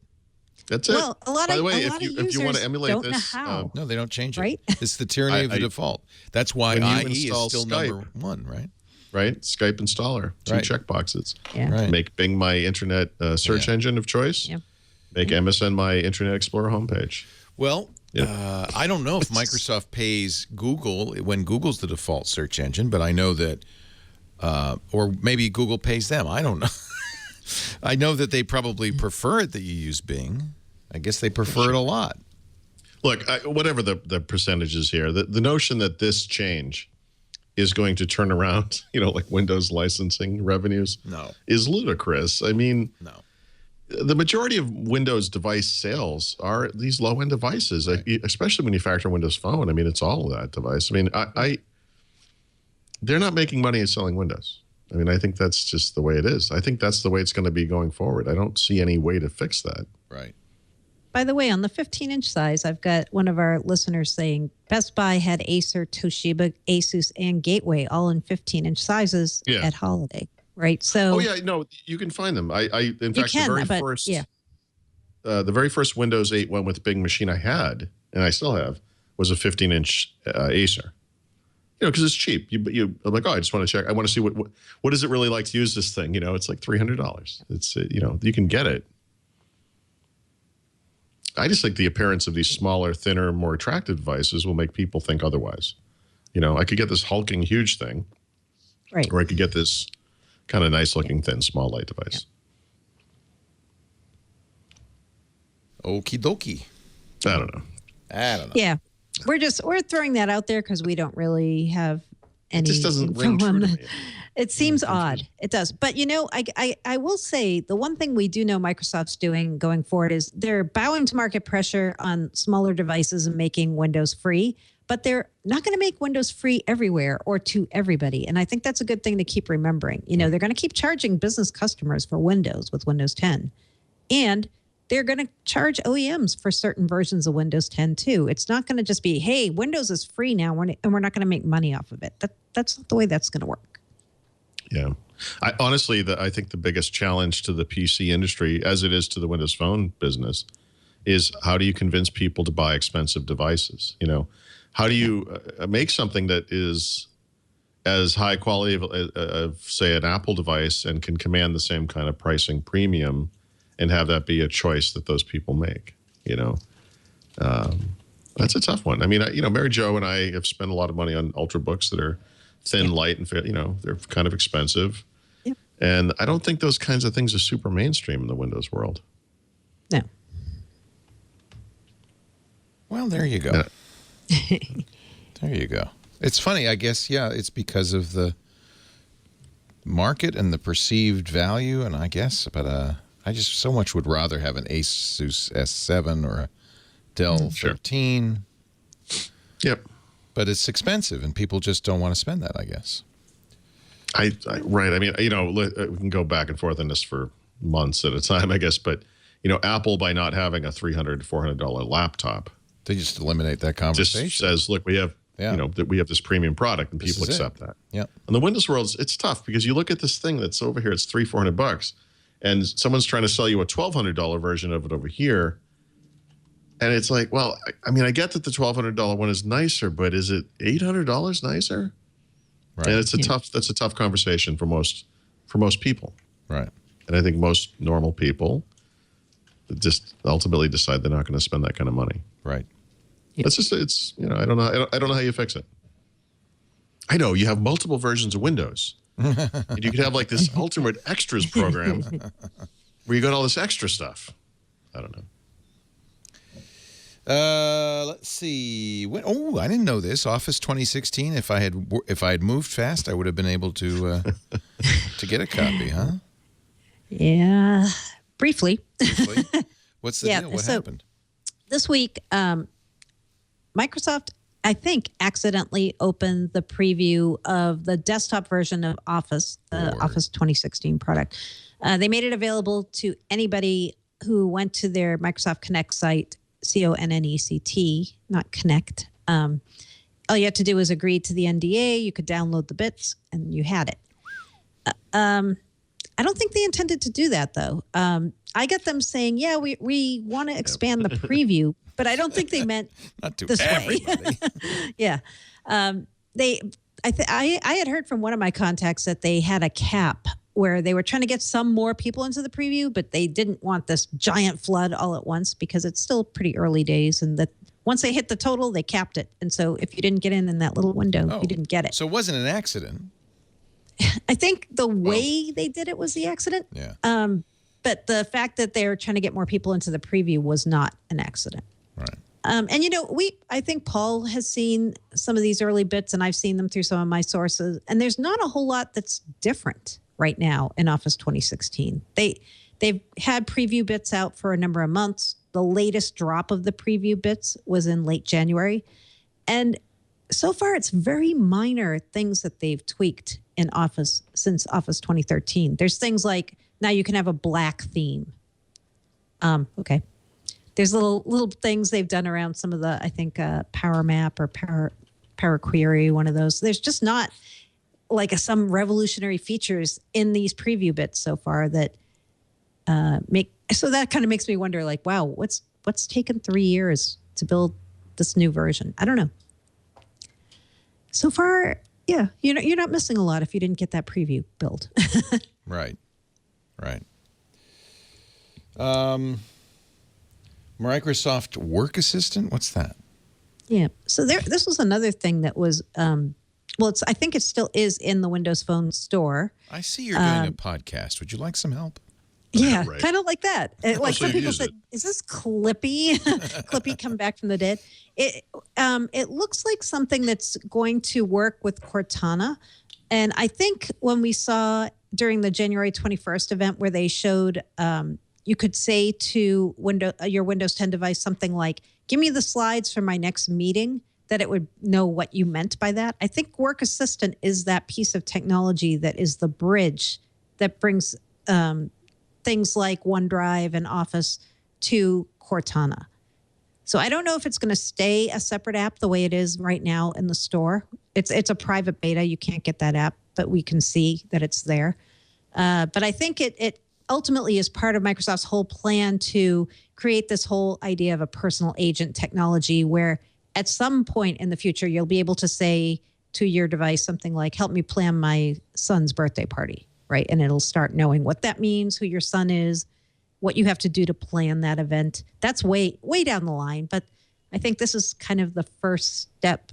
That's it. Well, a lot of if you want to emulate don't this, know how. No, they don't change it. Right? It's the tyranny of the default. That's why IE is still number one, right? Right? Skype installer. Two checkboxes. Yeah. Right. Make Bing my internet search engine of choice. Yeah. Make MSN my Internet Explorer homepage. Well, I don't know if Microsoft pays Google when Google's the default search engine, but I know that, or maybe Google pays them. I don't know. I know that they probably prefer it that you use Bing. I guess they prefer it a lot. Look, whatever the percentage is here, the notion that this change is going to turn around, like Windows licensing revenues, is ludicrous. I mean, the majority of Windows device sales are these low-end devices, especially when you factor Windows Phone. I mean, it's all of that device. I mean, they're not making money at selling Windows. I mean, I think that's just the way it is. I think that's the way it's going to be going forward. I don't see any way to fix that. Right. By the way, on the 15-inch size, I've got one of our listeners saying Best Buy had Acer, Toshiba, Asus, and Gateway all in 15-inch sizes at holiday. Right. So. Oh yeah, no, you can find them. In fact, the very first Windows 8 went with Bing machine I had, and I still have, was a 15-inch Acer. Because it's cheap. I'm like, I just want to check. I want to see what does it really like to use this thing. It's like $300. It's you can get it. I just think the appearance of these smaller, thinner, more attractive devices will make people think otherwise. I could get this hulking huge thing, right? Or I could get this kind of nice looking thin small light device. Okie dokie. I don't know. Yeah. We're throwing that out there because we don't really have any. It just doesn't ring true to me. It seems odd. It does. But, I will say the one thing we do know Microsoft's doing going forward is they're bowing to market pressure on smaller devices and making Windows free, but they're not going to make Windows free everywhere or to everybody. And I think that's a good thing to keep remembering. They're going to keep charging business customers for Windows with Windows 10. And they're going to charge OEMs for certain versions of Windows 10 too. It's not going to just be, hey, Windows is free now, and we're not going to make money off of it. That's not the way that's going to work. Yeah. I think the biggest challenge to the PC industry, as it is to the Windows Phone business, is how do you convince people to buy expensive devices? How do you make something that is as high quality of, say, an Apple device and can command the same kind of pricing premium and have that be a choice that those people make, That's a tough one. I mean, Mary Jo and I have spent a lot of money on Ultrabooks that are thin, light, and they're kind of expensive. Yep. And I don't think those kinds of things are super mainstream in the Windows world. No. Well, there you go. There you go. It's funny, I guess, it's because of the market and the perceived value, and I guess, but I just so much would rather have an Asus S7 or a Dell 13. Yep. But it's expensive, and people just don't want to spend that, I guess. Right. I mean, we can go back and forth on this for months at a time, I guess. But, Apple, by not having a $300, $400 laptop, they just eliminate that conversation. Just says, look, we have, that we have this premium product, and people accept that. Yeah. In the Windows world, it's tough because you look at this thing that's over here, it's $300-$400, and someone's trying to sell you a $1,200 version of it over here. And it's like, well, I mean, I get that the $1,200 one is nicer, but is it $800 nicer? Right. And that's a tough conversation for most people. Right. And I think most normal people just ultimately decide they're not going to spend that kind of money. Right. That's just, I don't know how you fix it. I know you have multiple versions of Windows. And you could have like this ultimate extras program where you got all this extra stuff. I don't know. Let's see. I didn't know this. Office 2016. If I had moved fast, I would have been able to get a copy, huh? Yeah. Briefly. What's the deal? What happened? This week, Microsoft, I think, accidentally opened the preview of the desktop version of Office, the Office 2016 product. They made it available to anybody who went to their Microsoft Connect site, CONNECT, not Connect. All you had to do was agree to the NDA. You could download the bits, and you had it. I don't think they intended to do that, though. I got them saying, yeah, we want to expand the preview, but I don't think they meant not to this everybody. way. Yeah. I had heard from one of my contacts that they had a cap where they were trying to get some more people into the preview, but they didn't want this giant flood all at once because it's still pretty early days, and that once they hit the total, they capped it. And so if you didn't get in that little window, you didn't get it. So it wasn't an accident. I think the way they did it was the accident. Yeah. But the fact that they're trying to get more people into the preview was not an accident. Right. And I think Paul has seen some of these early bits, and I've seen them through some of my sources. And there's not a whole lot that's different right now in Office 2016. They've had preview bits out for a number of months. The latest drop of the preview bits was in late January, and so far it's very minor things that they've tweaked in Office since Office 2013. There's things like now you can have a black theme. Okay. There's little things they've done around some of the, I think, Power Map or Power Query, one of those. There's just not like some revolutionary features in these preview bits so far that so that kind of makes me wonder, like, wow, what's taken 3 years to build this new version? I don't know. So far, yeah, you're not missing a lot if you didn't get that preview build. Right. Microsoft Work Assistant, what's that? Yeah. So this was another thing that was, I think it still is in the Windows Phone store. I see you're doing a podcast. Would you like some help? Yeah, right. Kind of like that. Like So some people use said, it. "Is this Clippy? Clippy come back from the dead?" It looks like something that's going to work with Cortana, and I think when we saw during the January 21st event where they showed, you could say to your Windows 10 device something like, "Give me the slides for my next meeting," that it would know what you meant by that. I think Work Assistant is that piece of technology that is the bridge that brings things like OneDrive and Office to Cortana. So I don't know if it's going to stay a separate app the way it is right now in the store. It's a private beta. You can't get that app, but we can see that it's there. But I think it ultimately is part of Microsoft's whole plan to create this whole idea of a personal agent technology where at some point in the future, you'll be able to say to your device something like, "Help me plan my son's birthday party," right? And it'll start knowing what that means, who your son is, what you have to do to plan that event. That's way down the line. But I think this is kind of the first step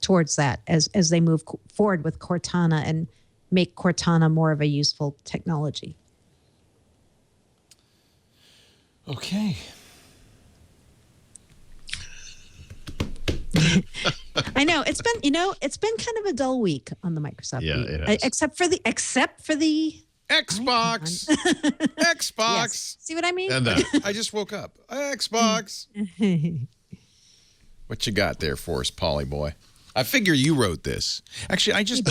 towards that as they move forward with Cortana and make Cortana more of a useful technology. Okay. I know it's been kind of a dull week on the Microsoft. Yeah, week. it has. Except for the Xbox. Xbox. Yes. See what I mean? And that. I just woke up. Xbox. What you got there for us, Polly boy? I figure you wrote this. Actually, I just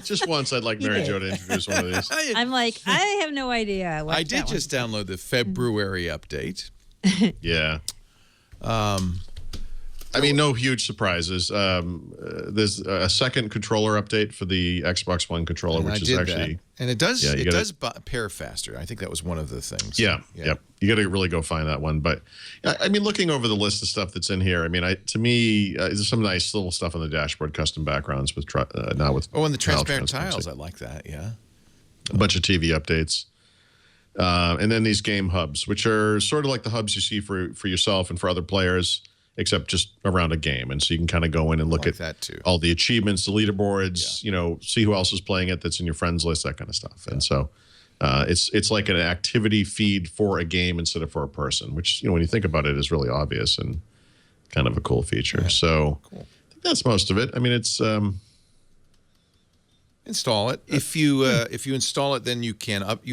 Just once, I'd like Mary Jo to introduce one of these. I'm like, I have no idea. I did just download the February update. Yeah. I mean, no huge surprises. There's a second controller update for the Xbox One controller, And which I is did actually that. And it does gotta- pair faster. I think that was one of the things. Yeah. Yep. You got to really go find that one. But I mean, looking over the list of stuff that's in here, I mean, to me, there's some nice little stuff on the dashboard, custom backgrounds with now with and the transparent transparency. tiles. I like that. Yeah. A bunch of TV updates. And then these game hubs, which are sort of like the hubs you see for yourself and for other players, except just around a game. And so you can kind of go in and look at that too. all the achievements, the leaderboards, see who else is playing it that's in your friends list, that kind of stuff. Yeah. And so it's like an activity feed for a game instead of for a person, which, when you think about it, is really obvious and kind of a cool feature. Yeah. So cool. I think that's most of it. I mean, it's Install it. If you install it, then you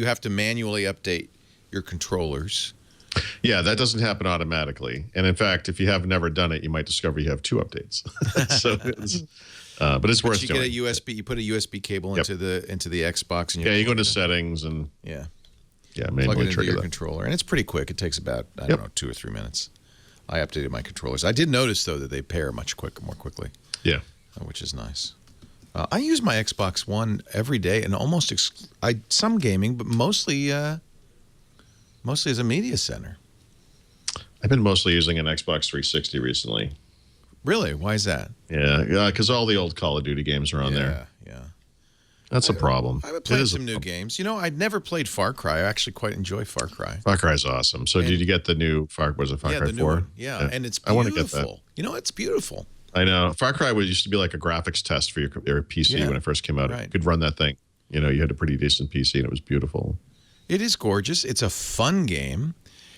have to manually update your controllers. Yeah, that doesn't happen automatically. And in fact, if you have never done it, you might discover you have 2 updates. So, but it's worth doing. You get a USB. You put a USB cable into the Xbox, and you go into settings and manually plug it into your controller, and it's pretty quick. It takes about I don't know 2 or 3 minutes. I updated my controllers. I did notice though that they pair more quickly. Yeah, which is nice. I use my Xbox One every day, and almost some gaming, but mostly as a media center. I've been mostly using an Xbox 360 recently. Really? Why is that? Yeah, because all the old Call of Duty games are on there. Yeah. That's a problem. I haven't played some new games. I'd never played Far Cry. I actually quite enjoy Far Cry. Far Cry's awesome. So did you get the new Far Cry 4? Yeah, and it's beautiful. I want to get that. It's beautiful. I know. Far Cry used to be like a graphics test for your PC when it first came out. Right. You could run that thing. You had a pretty decent PC, and it was beautiful. It is gorgeous. It's a fun game.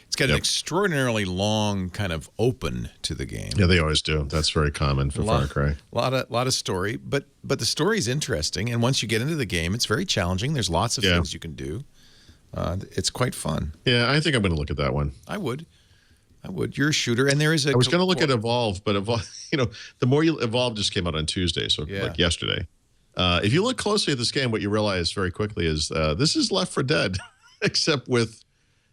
It's got an extraordinarily long kind of open to the game. Yeah, they always do. That's very common for Far Cry. A lot of story, but the story is interesting. And once you get into the game, it's very challenging. There's lots of things you can do. It's quite fun. Yeah, I think I'm going to look at that one. I would. You're a shooter, and there is a. I was going to look at Evolve, but the more you Evolve just came out on Tuesday, so like yesterday. If you look closely at this game, what you realize very quickly is this is Left 4 Dead, except with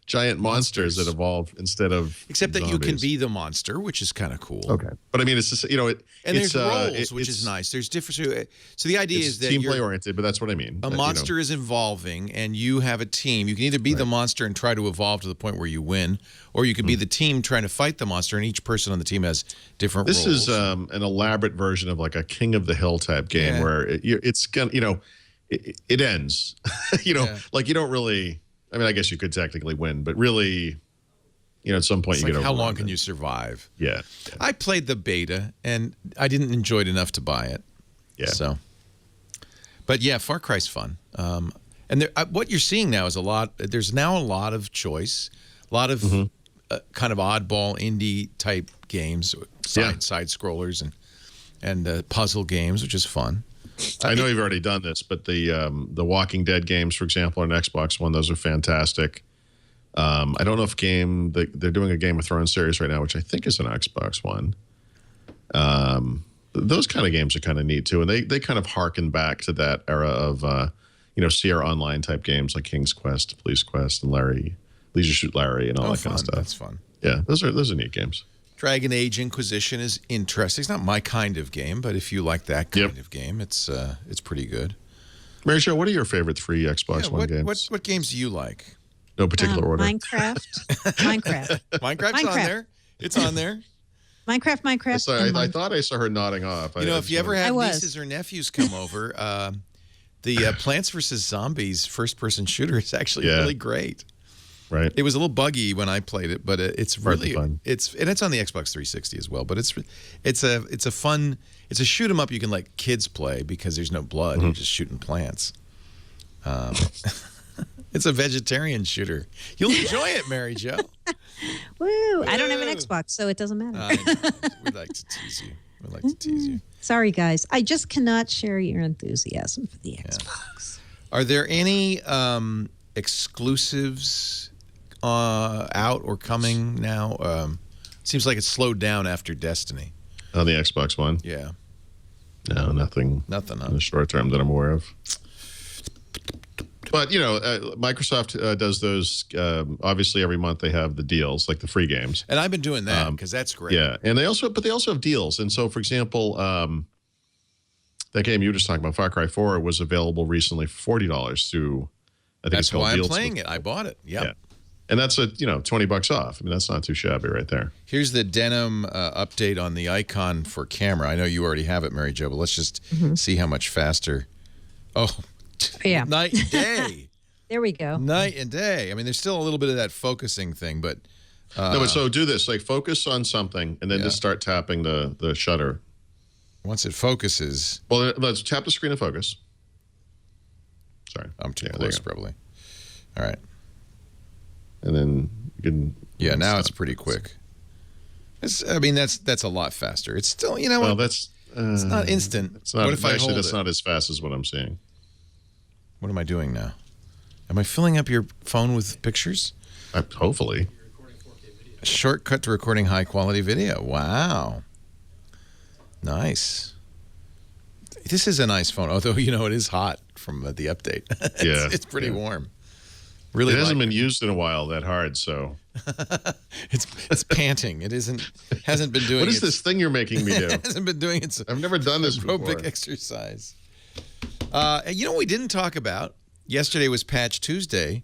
giant monsters that evolve instead of except that you can be the monster, which is kind of cool. Okay, but I mean, it's just and there's roles, which is nice. There's different. So the idea is that team play oriented, but that's what I mean. A monster is evolving, and you have a team. You can either be the monster and try to evolve to the point where you win, or you could be the team trying to fight the monster, and each person on the team has different roles. This is an elaborate version of like a King of the Hill type game where it's gonna it ends. Like you don't really. I mean, I guess you could technically win, but really, at some point you get over. How long can you survive? Yeah. I played the beta, and I didn't enjoy it enough to buy it. Yeah. So, but yeah, Far Cry's fun. And what you're seeing now is there's now a lot of choice, a lot of kind of oddball indie type games, side scrollers and puzzle games, which is fun. I know you've already done this, but the Walking Dead games, for example, on Xbox One, those are fantastic. I don't know if they're doing a Game of Thrones series right now, which I think is an Xbox One. Those kind of games are kind of neat too, and they kind of harken back to that era of Sierra Online type games like King's Quest, Police Quest, and Leisure Suit Larry, and all that kind of stuff. That's fun. Yeah, those are neat games. Dragon Age Inquisition is interesting. It's not my kind of game, but if you like that kind of game, it's pretty good. Mary Jo, what are your favorite free Xbox One games? What games do you like? No particular order. Minecraft. Minecraft's on there. It's on there. Minecraft. Sorry, I thought I saw her nodding off. If you ever have nieces or nephews come over, the Plants vs. Zombies first-person shooter is actually really great. Right. It was a little buggy when I played it, but it's really fun. It's on the Xbox 360 as well. But it's a shoot 'em up you can let kids play because there's no blood. You're just shooting plants. It's a vegetarian shooter. You'll enjoy it, Mary Jo. Woo! I don't have an Xbox, so it doesn't matter. We'd like to tease you. Sorry, guys. I just cannot share your enthusiasm for the Xbox. Are there any exclusives out or coming now? Seems like it's slowed down after Destiny. On the Xbox One? Yeah. No, nothing. Nothing, huh? In the short term that I'm aware of. But, Microsoft does those. Obviously, every month they have the deals, like the free games. And I've been doing that because that's great. Yeah, and they also have deals. And so, for example, that game you were just talking about, Far Cry 4, was available recently for $40 through, I think that's it's called why Deals. I'm playing it. I bought it. Yep. Yeah. And that's $20 off. I mean, that's not too shabby right there. Here's the denim update on the icon for camera. I know you already have it, Mary Jo, but let's just see how much faster. Oh, yeah. Night and day. There we go. Night and day. I mean, there's still a little bit of that focusing thing, but no. But so do this: like focus on something, and then just start tapping the shutter. Once it focuses. Well, let's tap the screen to focus. Sorry, I'm too close, probably. All right. And then you can. Yeah, now it's pretty quick. That's a lot faster. It's still, Well, that's. it's not instant. It's not. What if I hold that's it? not as fast as what I'm seeing. What am I doing now? Am I filling up your phone with pictures? Hopefully. A shortcut to recording high-quality video. Wow. Nice. This is a nice phone, although, it is hot from the update. Yeah. It's pretty warm. Really, it hasn't been used in a while that hard, so. it's panting. It hasn't been doing What is this thing you're making me do? It hasn't been doing its I've never done this before. aerobic exercise. You know what we didn't talk about? Yesterday was Patch Tuesday.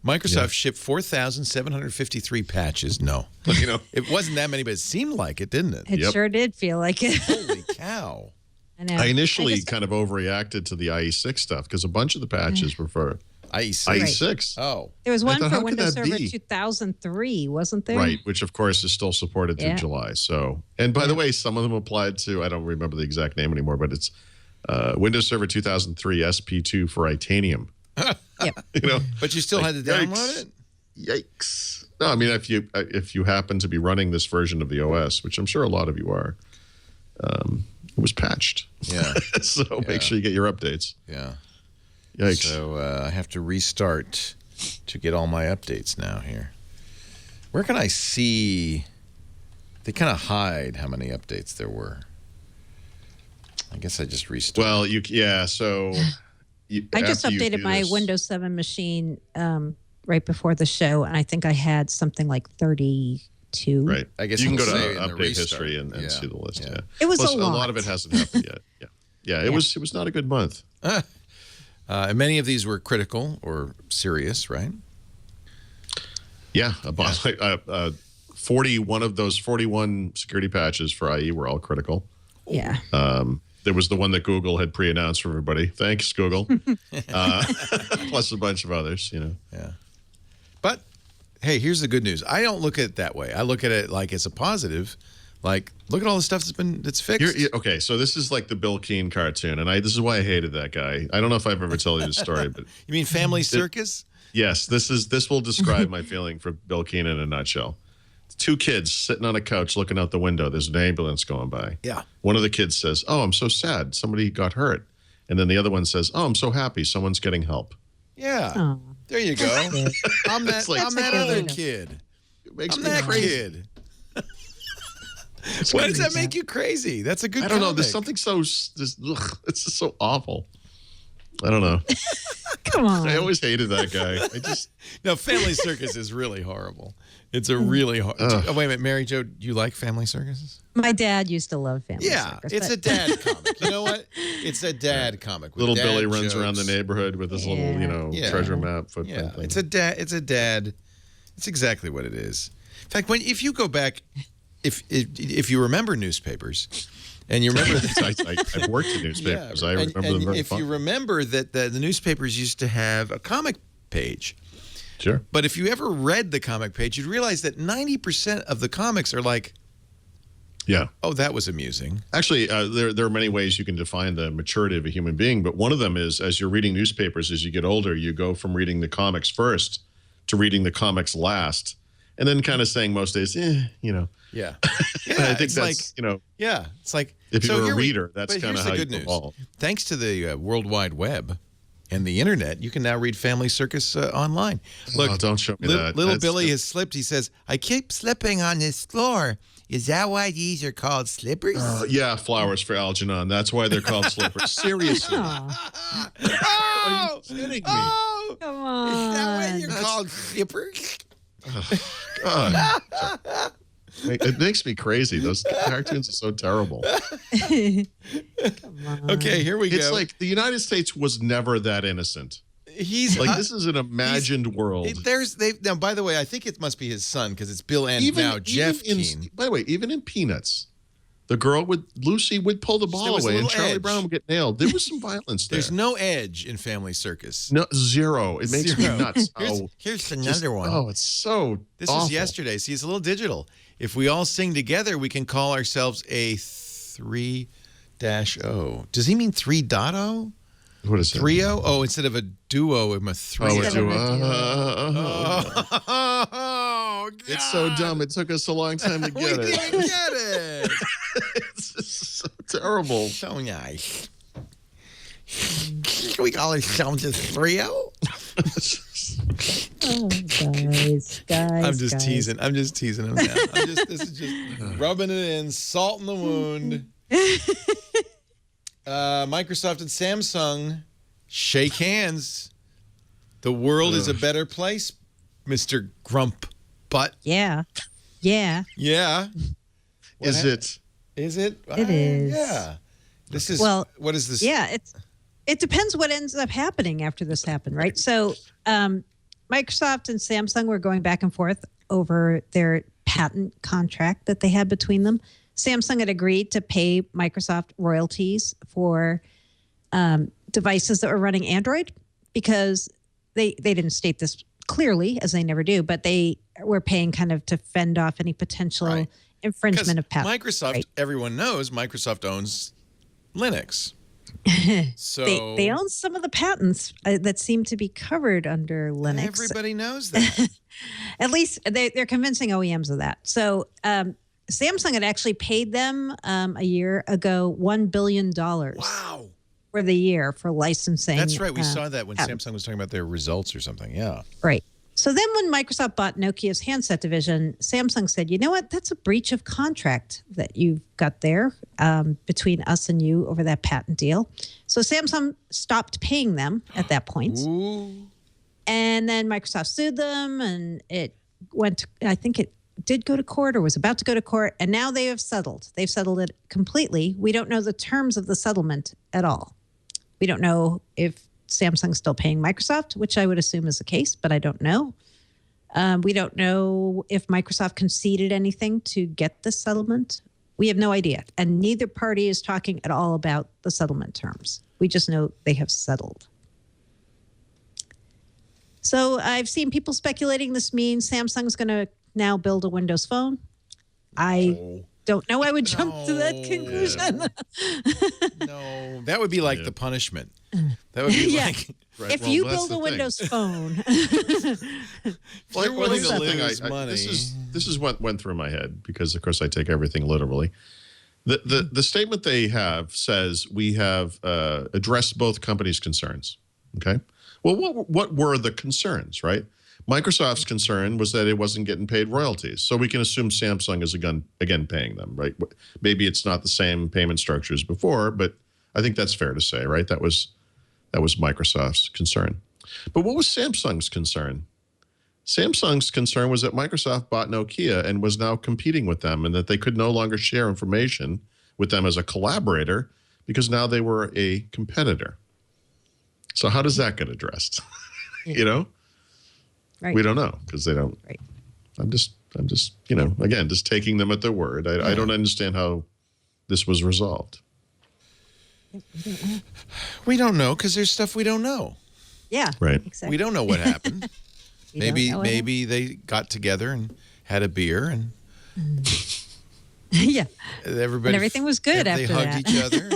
Microsoft shipped 4,753 patches. No. It wasn't that many, but it seemed like it, didn't it? It sure did feel like it. Holy cow. I know. I initially kind of overreacted to the IE6 stuff because a bunch of the patches were for IE6. Oh. There was one thought, for how could Windows that Server be? 2003, wasn't there? Right, which of course is still supported through July. So, and by the way, some of them applied to, I don't remember the exact name anymore, but it's Windows Server 2003 SP2 for Itanium. Yep. But you still had to download it? Yikes. No, I mean, if you happen to be running this version of the OS, which I'm sure a lot of you are, it was patched. Yeah. So make sure you get your updates. Yeah. Yikes. So I have to restart to get all my updates now here. Where can I see? They kind of hide how many updates there were. I guess I just restarted. Well, so I just updated my Windows 7 machine right before the show, and I think I had something like 32. Right. I guess you can go to say in the update restart. history and see the list. Yeah. It was Plus, a lot. A lot of it hasn't happened yet. Yeah. It was not a good month. And many of these were critical or serious, right? Yeah. 41 of those 41 security patches for IE were all critical. Yeah. There was the one that Google had pre-announced for everybody. Thanks, Google. Plus a bunch of others, Yeah. But, hey, here's the good news. I don't look at it that way. I look at it like it's a positive. Like, look at all the stuff that's fixed. Okay, so this is like the Bill Keane cartoon, and this is why I hated that guy. I don't know if I've ever told you this story, but you mean Family Circus? Yes, this will describe my feeling for Bill Keane in a nutshell. Two kids sitting on a couch looking out the window. There's an ambulance going by. Yeah. One of the kids says, "Oh, I'm so sad. Somebody got hurt." And then the other one says, "Oh, I'm so happy. Someone's getting help." Yeah. Oh. There you go. I'm that other kid. It makes I'm me that crazy. kid. Why does that make you crazy? That's a good I don't know. comic. There's something it's just so awful. I don't know. Come on. I always hated that guy. No, Family Circus is really horrible. It's a really hard. Oh, wait a minute, Mary Jo, you like Family Circuses? My dad used to love Family Circus. It's a dad comic. You know what? It's a dad comic. With Little dad Billy runs jokes. around the neighborhood with his little, treasure map footprint thing. It's a dad. It's a dad. It's exactly what it is. In fact, if you go back, if you remember newspapers, and you remember that I've worked in newspapers. I remember them very if fun. you remember that the newspapers used to have a comic page. Sure. But if you ever read the comic page, you'd realize that 90% of the comics are like, oh, that was amusing. Actually, there are many ways you can define the maturity of a human being, but one of them is as you're reading newspapers, as you get older, you go from reading the comics first to reading the comics last, and then kind of saying most days, Yeah. I think that's, Yeah. It's like, if you're a reader, that's but kind of here's how the you good news. evolve. Thanks to the World Wide Web and the internet, you can now read Family Circus online. Look, don't show me that. Little Billy has slipped. He says, "I keep slipping on this floor. Is that why these are called slippers?" Yeah, flowers for Algernon. That's why they're called slippers. Seriously. Oh, Are you kidding me? oh, Come on. is that why you're called slippers? God. It makes me crazy. Those cartoons are so terrible. Come on. Okay, here we go. It's like the United States was never that innocent. He's Like this is an imagined world. Now, by the way, I think it must be his son because it's Bill and now Jeff Keane. By the way, even in Peanuts, the girl with Lucy would pull the There ball was a away and little Charlie edge. Brown would get nailed. There was some violence there. There's no edge in Family Circus. No, zero. It makes Zero. me nuts. Here's another one. Oh, it's so This awful. was yesterday. See, it's a little digital. If we all sing together, we can call ourselves a 3-0. Does he mean 3.0? What is it? Threeo? Oh, instead of a duo, I'm a three. Oh, a duo. Oh, God. It's so dumb. It took us a long time to We get it. didn't get it. It's just so terrible. So nice. Can we call ourselves just Threeo? Oh, guys. I'm just teasing. I'm just teasing him now. This is just rubbing it in, salt in the wound. Microsoft and Samsung shake hands. The world is a better place, Mr. Grump Butt. Yeah. Yeah. Yeah. Is it? Is it? It is. Yeah. This is, what is this? Yeah, it depends what ends up happening after this happened, right? So Microsoft and Samsung were going back and forth over their patent contract that they had between them. Samsung had agreed to pay Microsoft royalties for devices that were running Android because they didn't state this clearly, as they never do, but they were paying kind of to fend off any potential infringement of patents. Microsoft, everyone knows Microsoft owns Linux. So they own some of the patents that seem to be covered under Linux. Everybody knows that. At least they're convincing OEMs of that. So Samsung had actually paid them a year ago $1 billion. Wow. For the year for licensing. That's right. We saw that when Samsung was talking about their results or something. Yeah. Right. So then when Microsoft bought Nokia's handset division, Samsung said, you know what? That's a breach of contract that you've got there between us and you over that patent deal. So Samsung stopped paying them at that point. Ooh. And then Microsoft sued them and it went, I think it did go to court or was about to go to court. And now they have settled. They've settled it completely. We don't know the terms of the settlement at all. We don't know if Samsung's still paying Microsoft, which I would assume is the case, but I don't know. We don't know if Microsoft conceded anything to get the settlement. We have no idea. And neither party is talking at all about the settlement terms. We just know they have settled. So I've seen people speculating this means Samsung's going to now build a Windows Phone. I don't know. I would jump to that conclusion. No, that would be like the punishment. That would be like if you build a Windows Phone. Well, I think the thing money. This is what went through my head because, of course, I take everything literally. The statement they have says we have addressed both companies' concerns. Okay. Well, what were the concerns, right? Microsoft's concern was that it wasn't getting paid royalties. So we can assume Samsung is again paying them, right? Maybe it's not the same payment structure as before, but I think that's fair to say, right? That was Microsoft's concern. But what was Samsung's concern? Samsung's concern was that Microsoft bought Nokia and was now competing with them and that they could no longer share information with them as a collaborator because now they were a competitor. So how does that get addressed? You know? Right. We don't know because they don't. Right. I'm just, again, just taking them at their word. I don't understand how this was resolved. We don't know because there's stuff we don't know. Yeah. Right. Exactly. We don't know what happened. Maybe they got together and had a beer and yeah. Everything was good after that. They hugged each other.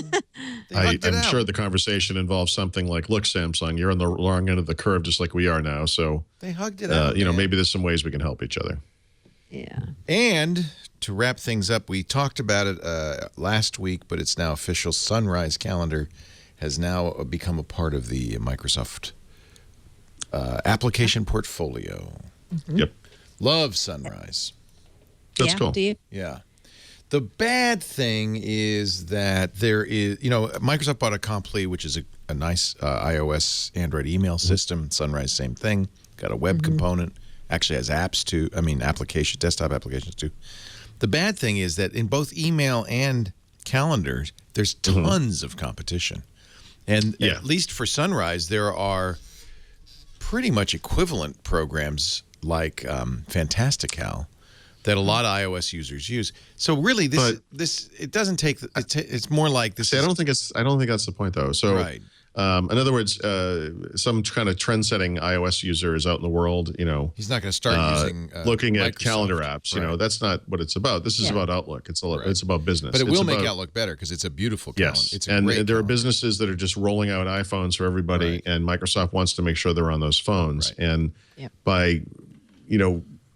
I'm sure the conversation involved something like, look, Samsung, you're on the wrong end of the curve just like we are now. So they hugged it out. Maybe there's some ways we can help each other. Yeah. And to wrap things up, we talked about it last week, but it's now official. Sunrise Calendar has now become a part of the Microsoft application portfolio. Mm-hmm. Yep. Love Sunrise. That's cool. Do you? Yeah. The bad thing is that there is, Microsoft bought Accompli, which is a nice iOS, Android email system. Sunrise, same thing. Got a web component. Actually has apps too. Applications, desktop applications too. The bad thing is that in both email and calendars, there's tons of competition. And at least for Sunrise, there are pretty much equivalent programs like Fantastical that a lot of iOS users use. So really, it doesn't take. It's more like this. I don't think that's the point though. So, right. In other words, some kind of trend-setting iOS user is out in the world. He's not going to start using looking at Microsoft calendar apps. Right. That's not what it's about. This is about Outlook. It's about business. But it will make Outlook better because it's a beautiful calendar. Yes, it's a great there are businesses that are just rolling out iPhones for everybody, and Microsoft wants to make sure they're on those phones. Right. And by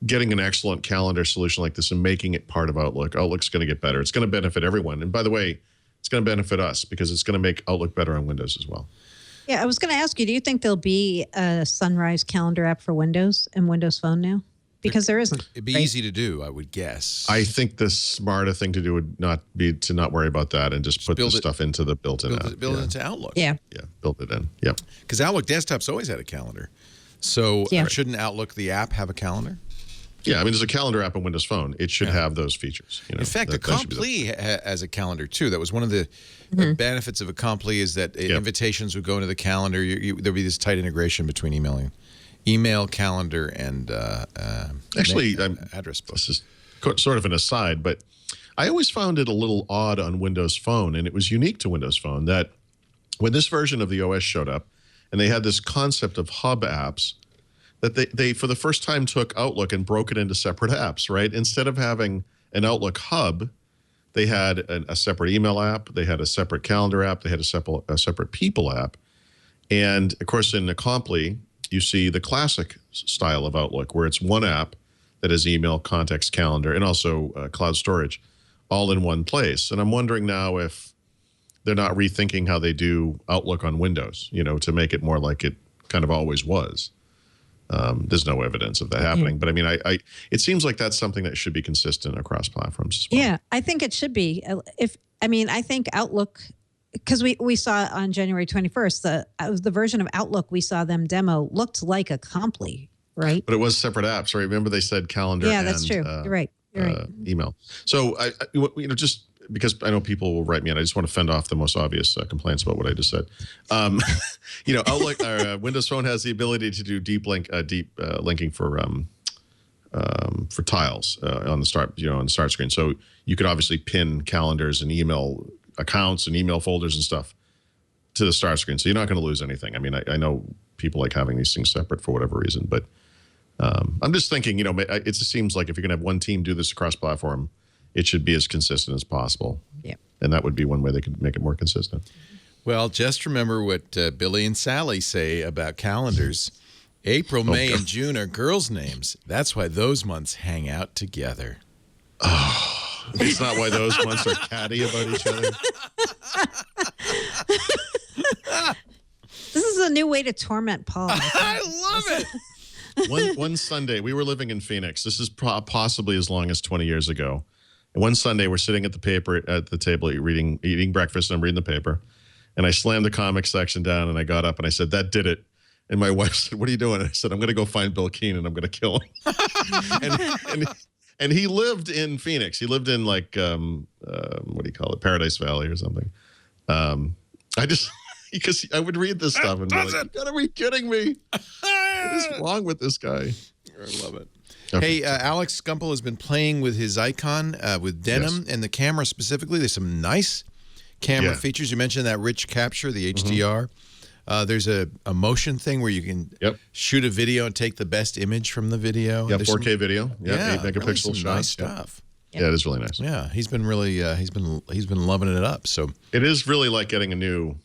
getting an excellent calendar solution like this and making it part of Outlook, Outlook's going to get better. It's going to benefit everyone. And by the way, it's going to benefit us because it's going to make Outlook better on Windows as well. Yeah, I was going to ask you, do you think there'll be a sunrise calendar app for Windows and Windows Phone now? Because there isn't. It'd be easy to do, I would guess. I think the smarter thing to do would not be to not worry about that and just put the stuff into the built-in app. Build it into Outlook. Yeah. Yeah, build it in. Yeah. Because Outlook Desktop's always had a calendar. So shouldn't Outlook, the app, have a calendar? Yeah, I mean, there's a calendar app on Windows Phone. It should have those features. You know, in fact, Accompli has a calendar, too. That was one of the benefits of Accompli is that invitations would go into the calendar. There'd be this tight integration between email, calendar, and actually address book. This is sort of an aside, but I always found it a little odd on Windows Phone, and it was unique to Windows Phone, that when this version of the OS showed up, and they had this concept of hub apps, that they for the first time took Outlook and broke it into separate apps, right? Instead of having an Outlook hub, they had a separate email app, they had a separate calendar app, they had a separate people app. And of course, in Accompli, you see the classic style of Outlook, where it's one app that has email, contacts, calendar, and also cloud storage all in one place. And I'm wondering now if they're not rethinking how they do Outlook on Windows, you know, to make it more like it kind of always was. There's no evidence of that happening, but I mean, it seems like that's something that should be consistent across platforms as well. Yeah, I think it should be. I think Outlook, because we saw on January 21st, the version of Outlook we saw them demo looked like Accompli, right? But it was separate apps, right? Remember they said calendar. Yeah, that's true. You're right. Email. So just because I know people will write me, and I just want to fend off the most obvious complaints about what I just said. Outlook, Windows Phone has the ability to do deep linking for tiles on the start screen. So you could obviously pin calendars and email accounts and email folders and stuff to the start screen. So you're not going to lose anything. I mean, I know people like having these things separate for whatever reason, but I'm just thinking, it just seems like if you're going to have one team do this across platform, it should be as consistent as possible. Yeah. And that would be one way they could make it more consistent. Well, just remember what Billy and Sally say about calendars. April, May, and June are girls' names. That's why those months hang out together. Oh, it's not why those months are catty about each other. This is a new way to torment Paul. I love it. One Sunday, we were living in Phoenix. This is possibly as long as 20 years ago. And one Sunday, we're sitting at the table eating breakfast, and I'm reading the paper. And I slammed the comics section down, and I got up and I said, "That did it." And my wife said, "What are you doing?" And I said, "I'm going to go find Bill Keane and I'm going to kill him." and he lived in Phoenix. He lived in what do you call it? Paradise Valley or something. Because I would read this stuff and be like, "You gotta be kidding me. What is wrong with this guy?" I love it. Okay. Hey, Alex Gumpel has been playing with his icon with Denim and the camera specifically. There's some nice camera features. You mentioned that rich capture, the HDR. There's a motion thing where you can shoot a video and take the best image from the video. Yeah, 4K video. Yeah, 8 megapixel really shots. Nice stuff. Yeah, it is really nice. Yeah, he's been really he's been loving it up. So it is really like getting a new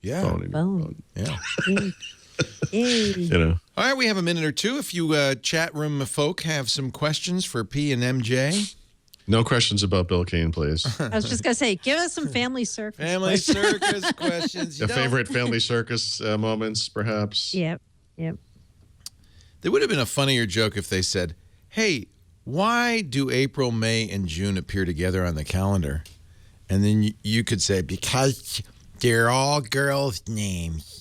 phone. Yeah. All right, we have a minute or two. If you chat room folk have some questions for P and MJ. No questions about Bill Keane, please. I was just going to say, give us some family circus. Family circus questions. Your favorite family circus moments, perhaps? Yep. There would have been a funnier joke if they said, "Hey, why do April, May, and June appear together on the calendar?" And then you could say, "Because they're all girls' names."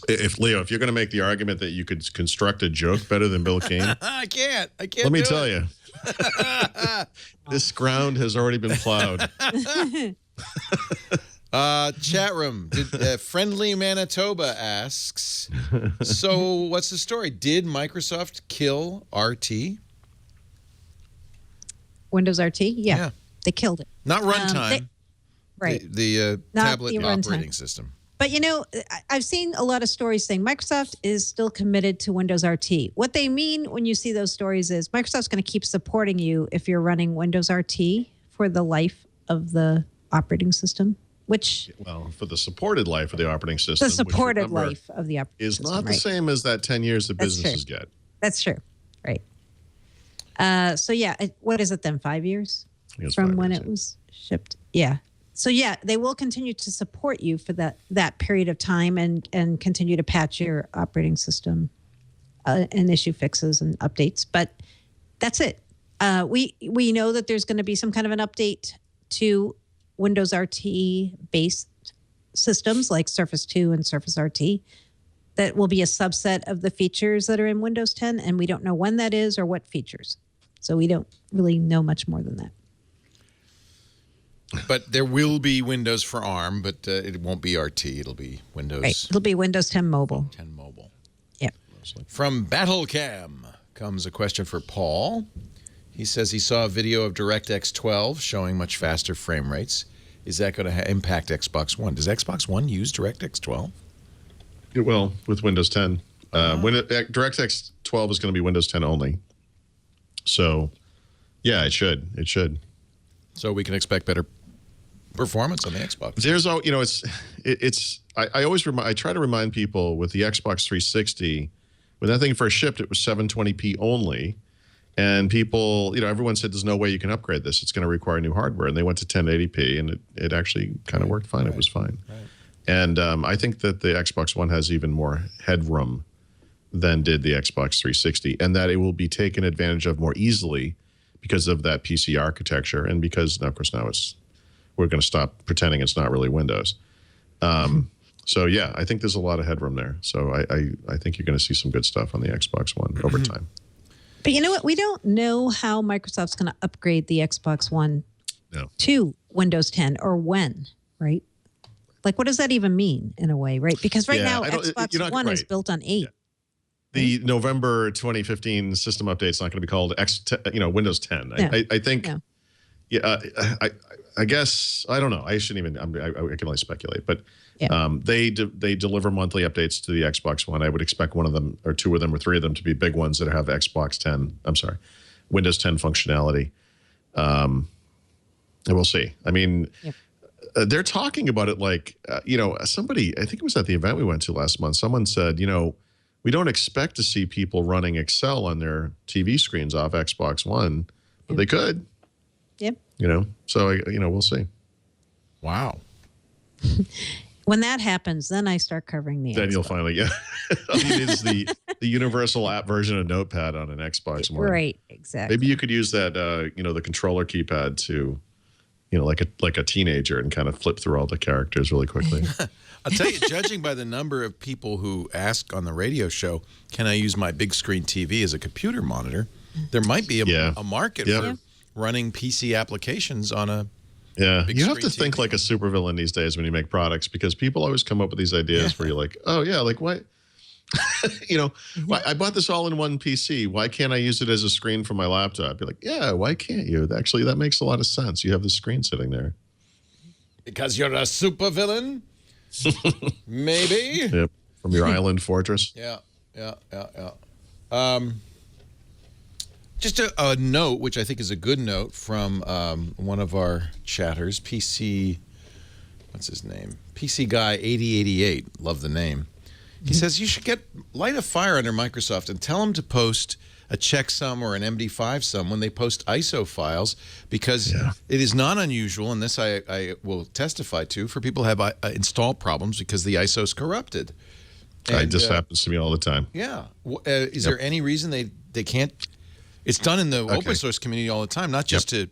If you're going to make the argument that you could construct a joke better than Bill Keane, I can't. Let me tell you, this ground has already been plowed. Chat room. Friendly Manitoba asks, so what's the story? Did Microsoft kill RT? Windows RT? Yeah. They killed it. Not runtime. Right. The tablet operating system. But, I've seen a lot of stories saying Microsoft is still committed to Windows RT. What they mean when you see those stories is Microsoft's going to keep supporting you if you're running Windows RT for the life of the operating system, which... Well, for the supported life of the operating system. The supported life of the operating system. Is not the same as that 10 years that businesses get. That's true. Right. What is it then? 5 years? From when it was shipped? Yeah. So yeah, they will continue to support you for that period of time and continue to patch your operating system and issue fixes and updates. But that's it. We know that there's going to be some kind of an update to Windows RT based systems like Surface 2 and Surface RT. That will be a subset of the features that are in Windows 10, and we don't know when that is or what features. So we don't really know much more than that. But there will be Windows for ARM, but it won't be RT. It'll be Windows. Right. It'll be Windows 10 Mobile. 10 Mobile. Yep. From BattleCam comes a question for Paul. He says he saw a video of DirectX 12 showing much faster frame rates. Is that going to impact Xbox One? Does Xbox One use DirectX 12? It will with Windows 10. DirectX 12 is going to be Windows 10 only. So, yeah, it should. It should. So we can expect better performance on the Xbox. There's all, you know, I always I try to remind people with the Xbox 360, when that thing first shipped, it was 720p only. And people, you know, everyone said there's no way you can upgrade this. It's going to require new hardware. And they went to 1080p, and it actually kind of worked fine. It was fine. Right. And I think that the Xbox One has even more headroom than did the Xbox 360, and that it will be taken advantage of more easily because of that PC architecture, and because, of course, now we're going to stop pretending it's not really Windows. So, yeah, I think there's a lot of headroom there. So I think you're going to see some good stuff on the Xbox One over time. But you know what? We don't know how Microsoft's going to upgrade the Xbox One to Windows 10 or when, right? Like, what does that even mean in a way, right? Because right now, Xbox One is built on 8. Yeah. The November 2015 system update is not going to be called Windows 10. No. I think, I guess, I don't know. I shouldn't even, I can only speculate. But they deliver monthly updates to the Xbox One. I would expect one of them, or two of them, or three of them to be big ones that have Windows 10 functionality. And we'll see. I mean, they're talking about it like, somebody, I think it was at the event we went to last month, someone said, we don't expect to see people running Excel on their TV screens off Xbox One, but they could. Yep. So, we'll see. Wow. When that happens, then I start covering the Then Xbox. You'll finally, it's the universal app version of Notepad on an Xbox One. Right, exactly. Maybe you could use that, the controller keypad to, like a teenager, and kind of flip through all the characters really quickly. I'll tell you, judging by the number of people who ask on the radio show, can I use my big screen TV as a computer monitor? There might be a market for running PC applications on a big you have to TV. think like a supervillain these days when you make products, because people always come up with these ideas where you're like, oh, yeah, like why? Why, I bought this all-in-one PC. Why can't I use it as a screen for my laptop? You're like, yeah, why can't you? Actually, that makes a lot of sense. You have the screen sitting there. Because you're a supervillain? Maybe. Yep. From your island fortress. Yeah. Just a note, which I think is a good note, from one of our chatters, what's his name? PC Guy 8088. Love the name. He says you should light a fire under Microsoft and tell them to post a checksum or an MD5 sum when they post ISO files, because it is not unusual, and this I will testify to, for people who have install problems because the ISO is corrupted. And, this happens to me all the time. Yeah. Is there any reason they can't? It's done in the open source community all the time, not just to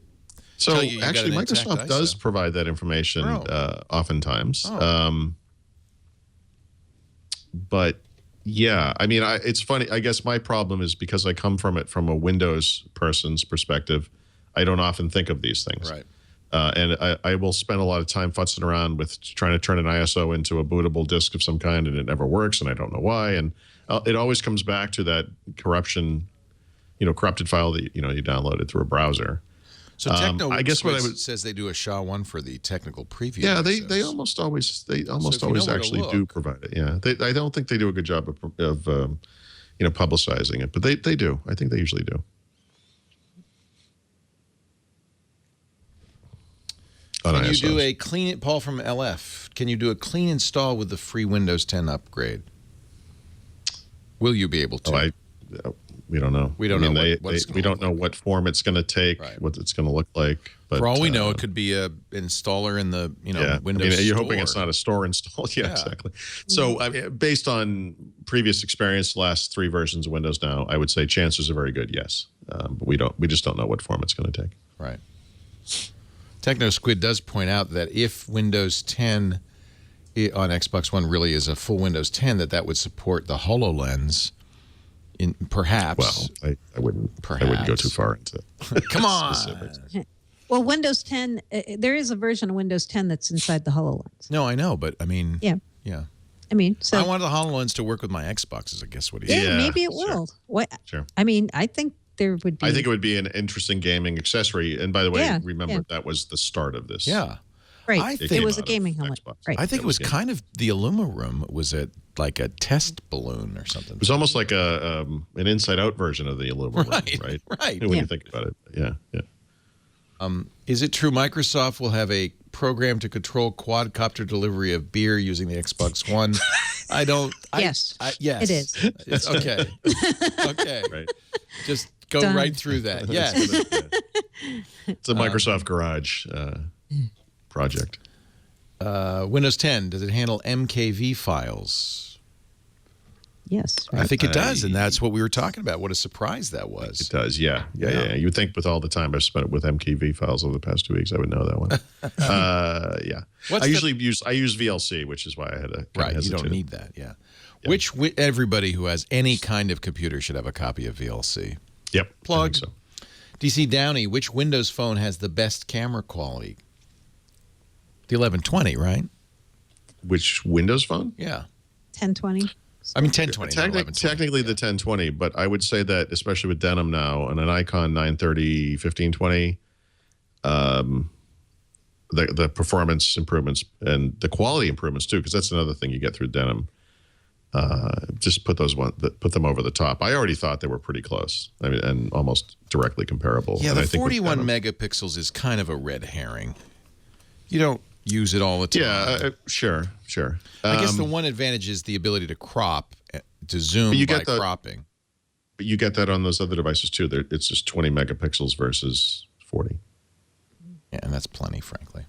tell you actually, got an Microsoft does provide that information oftentimes. But yeah, I mean, it's funny. I guess my problem is because I come from a Windows person's perspective, I don't often think of these things. Right. And I will spend a lot of time futzing around with trying to turn an ISO into a bootable disk of some kind, and it never works, and I don't know why. And it always comes back to that corrupted file that you downloaded through a browser. So Techno says they do a SHA-1 for the technical preview. Yeah, they almost always actually do provide it. Yeah, I don't think they do a good job of publicizing it, but they do. I think they usually do. Can you do a clean, Paul from LF, can you do a clean install with the free Windows 10 upgrade? Will you be able to? We don't know. We don't know we don't know what form it's going to take, what it's going to look like. But for all we know, it could be a installer in the Windows you're store. hoping it's not a store install. Yeah, exactly. So based on previous experience, the last 3 versions of Windows now, I would say chances are very good. Yes, but we just don't know what form it's going to take. Right. Techno Squid does point out that if Windows 10 on Xbox One really is a full Windows 10, that would support the HoloLens. Perhaps. Well, I wouldn't go too far into it. Come on. Well, Windows 10, there is a version of Windows 10 that's inside the HoloLens. No, I know, but I mean, yeah. I mean, so I wanted the HoloLens to work with my Xboxes. I guess what he said. Yeah, maybe it will. What? Sure. I mean, I think there would be. I think it would be an interesting gaming accessory. And by the way, remember that was the start of this. Yeah. Right. It was a gaming helmet. Right. I think it was kind of the Illuma Room. Was it like a test balloon or something? It was almost like an inside-out version of the Illuma Room, right? Right. When you think about it, yeah. Is it true Microsoft will have a program to control quadcopter delivery of beer using the Xbox One? I don't. Yes. Yes. It is. It's okay. Okay. Right. Just go right through that. Yes. It's a Microsoft Garage project. Windows 10, does it handle MKV files? Yes. Right. I think it does, and that's what we were talking about. What a surprise that was. It does, yeah. You would think with all the time I've spent with MKV files over the past 2 weeks, I would know that one. Yeah. I usually use VLC, which is why I had to you don't need that, yeah. Which everybody who has any kind of computer should have a copy of VLC. Yep. Plug. So. DC Downey, which Windows phone has the best camera quality? The 1120, right? Which Windows phone? Yeah. 1020. I mean, 1020. Technically the 1020, but I would say that, especially with Denim now and an Icon 930, 1520, the performance improvements and the quality improvements too, because that's another thing you get through Denim. Just put them over the top. I already thought they were pretty close. I mean, and almost directly comparable. Yeah, and the 41 megapixels is kind of a red herring. You don't use it all the time. Yeah, sure. I guess the one advantage is the ability to crop, to zoom by cropping. But you get that on those other devices too. It's just 20 megapixels versus 40. Yeah, and that's plenty, frankly.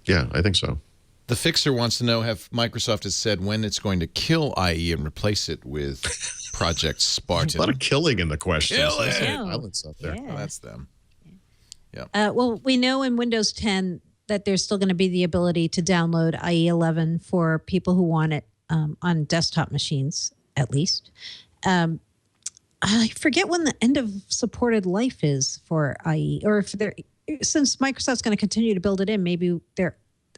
Yeah, I think so. The Fixer wants to know if Microsoft has said when it's going to kill IE and replace it with Project Spartan. A lot of killing in the question. Violence up there. Yeah. Oh, that's them. Yeah. Well, we know in Windows 10 that there's still going to be the ability to download IE 11 for people who want it on desktop machines, at least. I forget when the end of supported life is for IE, or if since Microsoft's going to continue to build it in, maybe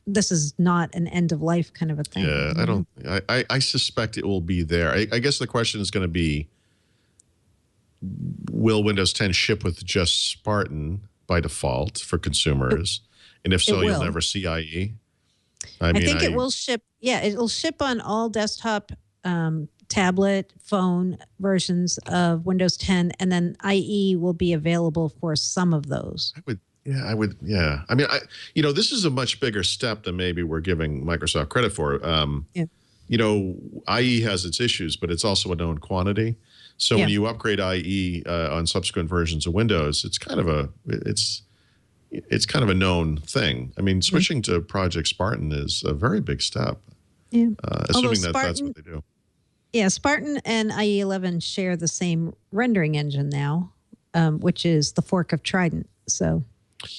this is not an end of life kind of a thing. Yeah, I suspect it will be there. I guess the question is going to be, will Windows 10 ship with just Spartan by default for consumers? And if so, you'll never see IE. I think it will ship. Yeah, it will ship on all desktop, tablet, phone versions of Windows 10, and then IE will be available for some of those. I would. I mean, this is a much bigger step than maybe we're giving Microsoft credit for. IE has its issues, but it's also a known quantity. So when you upgrade IE on subsequent versions of Windows, it's kind of a known thing. I mean, switching to Project Spartan is a very big step. Yeah. Assuming that's what they do. Yeah, Spartan and IE 11 share the same rendering engine now, which is the fork of Trident. So.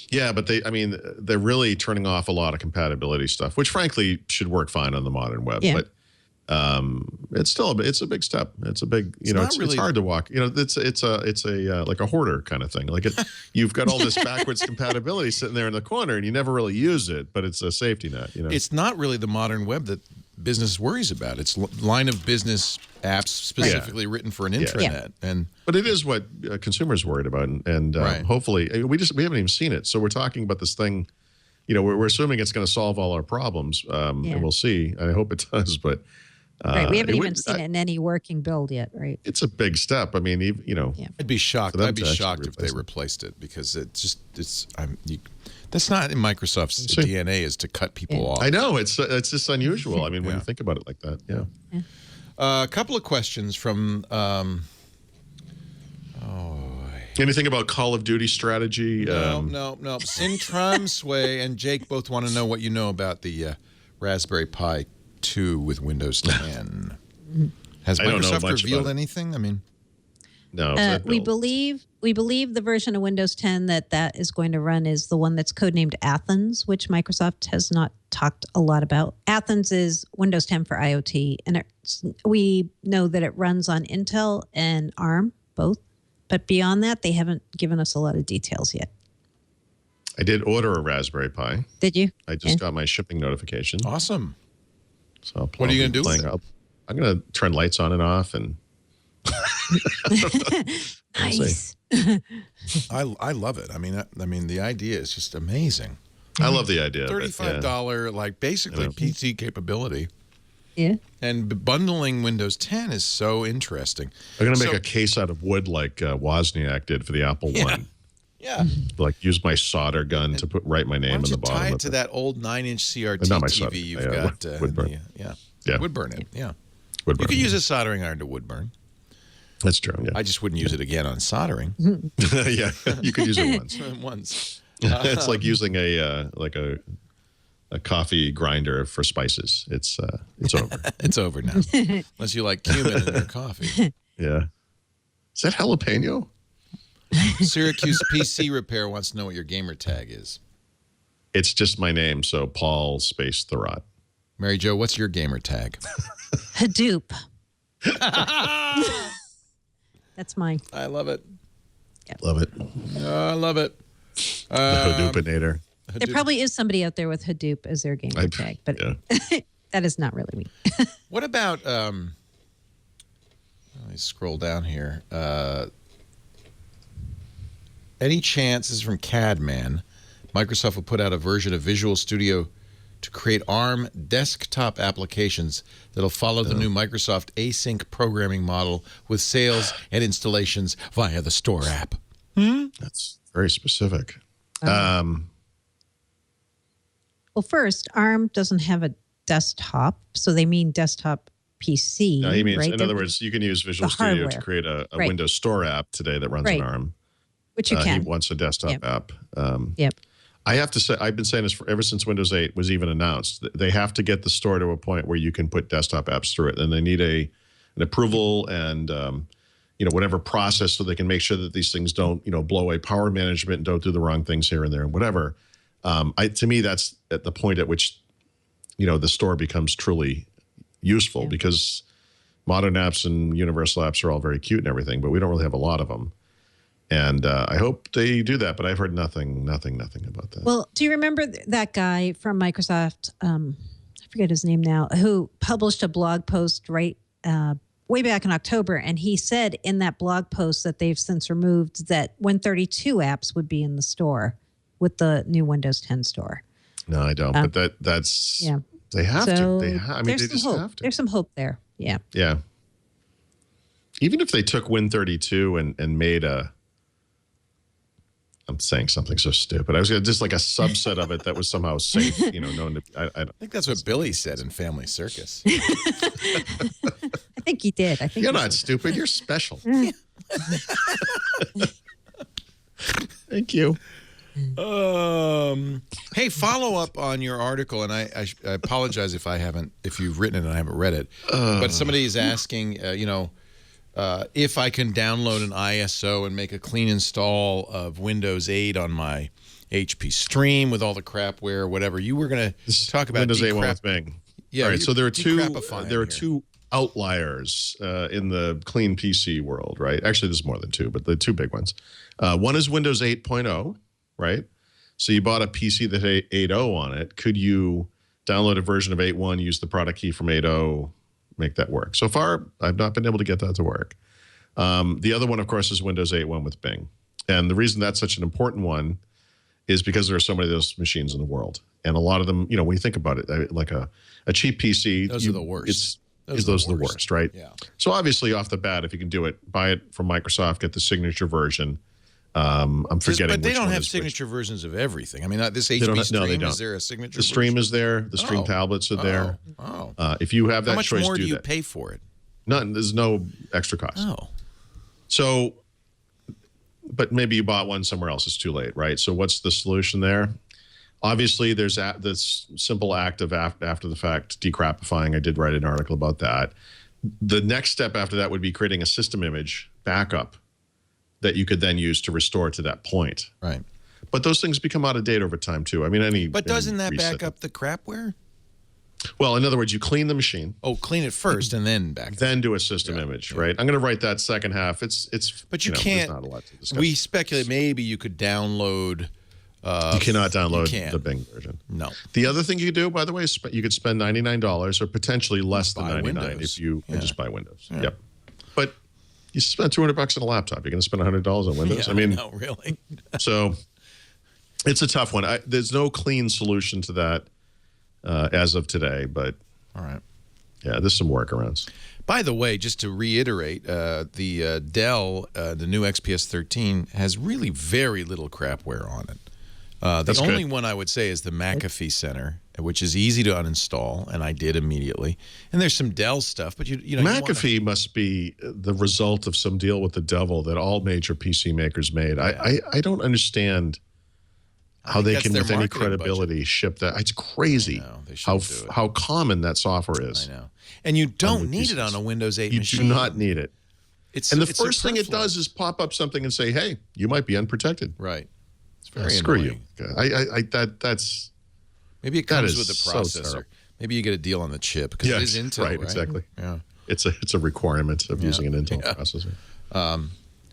Yeah, but they're really turning off a lot of compatibility stuff, which frankly should work fine on the modern web. Yeah. But it's a big step. It's a big, it's hard to walk. It's a like a hoarder kind of thing. Like you've got all this backwards compatibility sitting there in the corner, and you never really use it, but it's a safety net. It's not really the modern web that business worries about. It's line of business apps specifically written for an intranet, but it is what consumers worried about, and hopefully we haven't even seen it. So we're talking about this thing. We're assuming it's going to solve all our problems, and we'll see. I hope it does, but. We haven't even seen it in any working build yet, right? It's a big step. I mean, I'd be shocked. I'd be shocked if they replaced it because that's not in Microsoft's DNA is to cut people off. I know it's just unusual. I mean, when you think about it like that, a couple of questions from Anything about Call of Duty strategy? No. Sintram, Sway, and Jake both want to know what you know about the Raspberry Pi 2 with Windows 10. Has Microsoft revealed anything? I mean, no. We believe the version of Windows 10 that is going to run is the one that's codenamed Athens, which Microsoft has not talked a lot about. Athens is Windows 10 for IoT, and we know that it runs on Intel and ARM both. But beyond that, they haven't given us a lot of details yet. I did order a Raspberry Pi. Did you? I just got my shipping notification. Awesome. So what are you going to do with it? I'm going to turn lights on and off and. Nice. I love it. I mean, the idea is just amazing. I love the idea. $35, like basically PC capability. Yeah. And bundling Windows 10 is so interesting. I'm going to make a case out of wood like Wozniak did for the Apple One. Yeah. Like use my solder gun to write my name on the bottom. Tie it to that old 9-inch CRT not my TV solder. you've got. Wood burn. Wood burn it. Yeah. Wood burn. You could use a soldering iron to wood burn. That's true. Yeah. I just wouldn't use it again on soldering. Yeah. You could use it once. Once. It's like using a coffee grinder for spices. It's over. It's over now. Unless you like cumin in your coffee. Yeah. Is that jalapeno? Syracuse PC Repair wants to know what your gamer tag is. It's just my name, so Paul space Thurrott. Mary Jo, what's your gamer tag? Hadoop. That's mine. I love it. Yep. Love it. I love it. The Hadoopinator. There probably is somebody out there with Hadoop as their gamer tag, but that is not really me. What about, let me scroll down here. Any chance, this is from Cadman, Microsoft will put out a version of Visual Studio to create ARM desktop applications that'll follow the new Microsoft async programming model with sales and installations via the Store app? That's very specific. Well, first, ARM doesn't have a desktop, so they mean desktop PC. No, he means, right? in other words, you can use Visual Studio to create a Windows Store app today that runs on ARM. Which you can. He wants a desktop app. Yep. I have to say, I've been saying this ever since Windows 8 was even announced. They have to get the store to a point where you can put desktop apps through it, and they need an approval and whatever process so they can make sure that these things don't blow away power management and don't do the wrong things here and there and whatever. To me, that's at the point at which the store becomes truly useful because modern apps and universal apps are all very cute and everything, but we don't really have a lot of them. And I hope they do that, but I've heard nothing about that. Well, do you remember that guy from Microsoft, I forget his name now, who published a blog post way back in October, and he said in that blog post that they've since removed that Win32 apps would be in the store with the new Windows 10 store. No, I don't, but that's they have to. They just have to. There's some hope there. Yeah. Yeah. Even if they took Win32 and made I'm saying something so stupid. I was just like a subset of it that was somehow safe, known to. I think that's what Billy said in Family Circus. I think he did. I think you're not stupid. You're special. Thank you. Hey, follow up on your article, and I apologize if you've written it and I haven't read it. But somebody is asking, if I can download an ISO and make a clean install of Windows 8 on my HP Stream with all the crapware, whatever. You were going to talk about Windows 8 with Bing. Yeah. All right. So there are two outliers in the clean PC world, right? Actually, there's more than two, but the two big ones. One is Windows 8.0, right? So you bought a PC that had 8.0 on it. Could you download a version of 8.1, use the product key from 8.0, make that work? So far, I've not been able to get that to work. The other one, of course, is Windows 8.1 with Bing. And the reason that's such an important one is because there are so many of those machines in the world. And a lot of them, when you think about it, like a cheap PC. Those are the worst. Those are the worst, right? Yeah. So obviously, off the bat, if you can do it, buy it from Microsoft, get the signature version. I'm forgetting. But they don't have signature versions of everything. I mean, this HP Stream, is there a signature? The Stream is there. The Stream tablets are there. If you have that choice, how much more do you pay for it? None. There's no extra cost. Oh. So but maybe you bought one somewhere else. It's too late, right? So what's the solution there? Obviously, there's this simple act of after the fact decrapifying. I did write an article about that. The next step after that would be creating a system image backup that you could then use to restore to that point. Right. But those things become out of date over time too. I mean, But doesn't that back up the crapware? Well, in other words, you clean the machine. Oh, clean it first and then back. Then do a system image, right? I'm going to write that second half. It's. But you can't. There's not a lot to discuss. We speculate maybe you could download. You cannot download the Bing version. No. The other thing you could do, by the way, is you could spend $99 or potentially less than $99 if you just buy Windows. Yeah. Yep. But you spend $200 on a laptop. You're going to spend $100 on Windows. Yeah, I mean, no, really. So it's a tough one. There's no clean solution to that as of today. But all right. Yeah, there's some workarounds. By the way, just to reiterate, the Dell, the new XPS 13, has really very little crapware on it. The only one I would say is the McAfee Center, which is easy to uninstall, and I did immediately. And there's some Dell stuff, but you know, McAfee must be the result of some deal with the devil that all major PC makers made. Yeah. I don't understand how they can, with any credibility, ship that. It's crazy how common that software is. I know, and you don't need it on a Windows 8 machine. You do not need it. And the first thing it does is pop up something and say, "Hey, you might be unprotected." Right. Very screw annoying. You. That's maybe it comes with the processor. So maybe you get a deal on the chip because it is Intel, right? Exactly. Yeah, it's a requirement of using an Intel processor.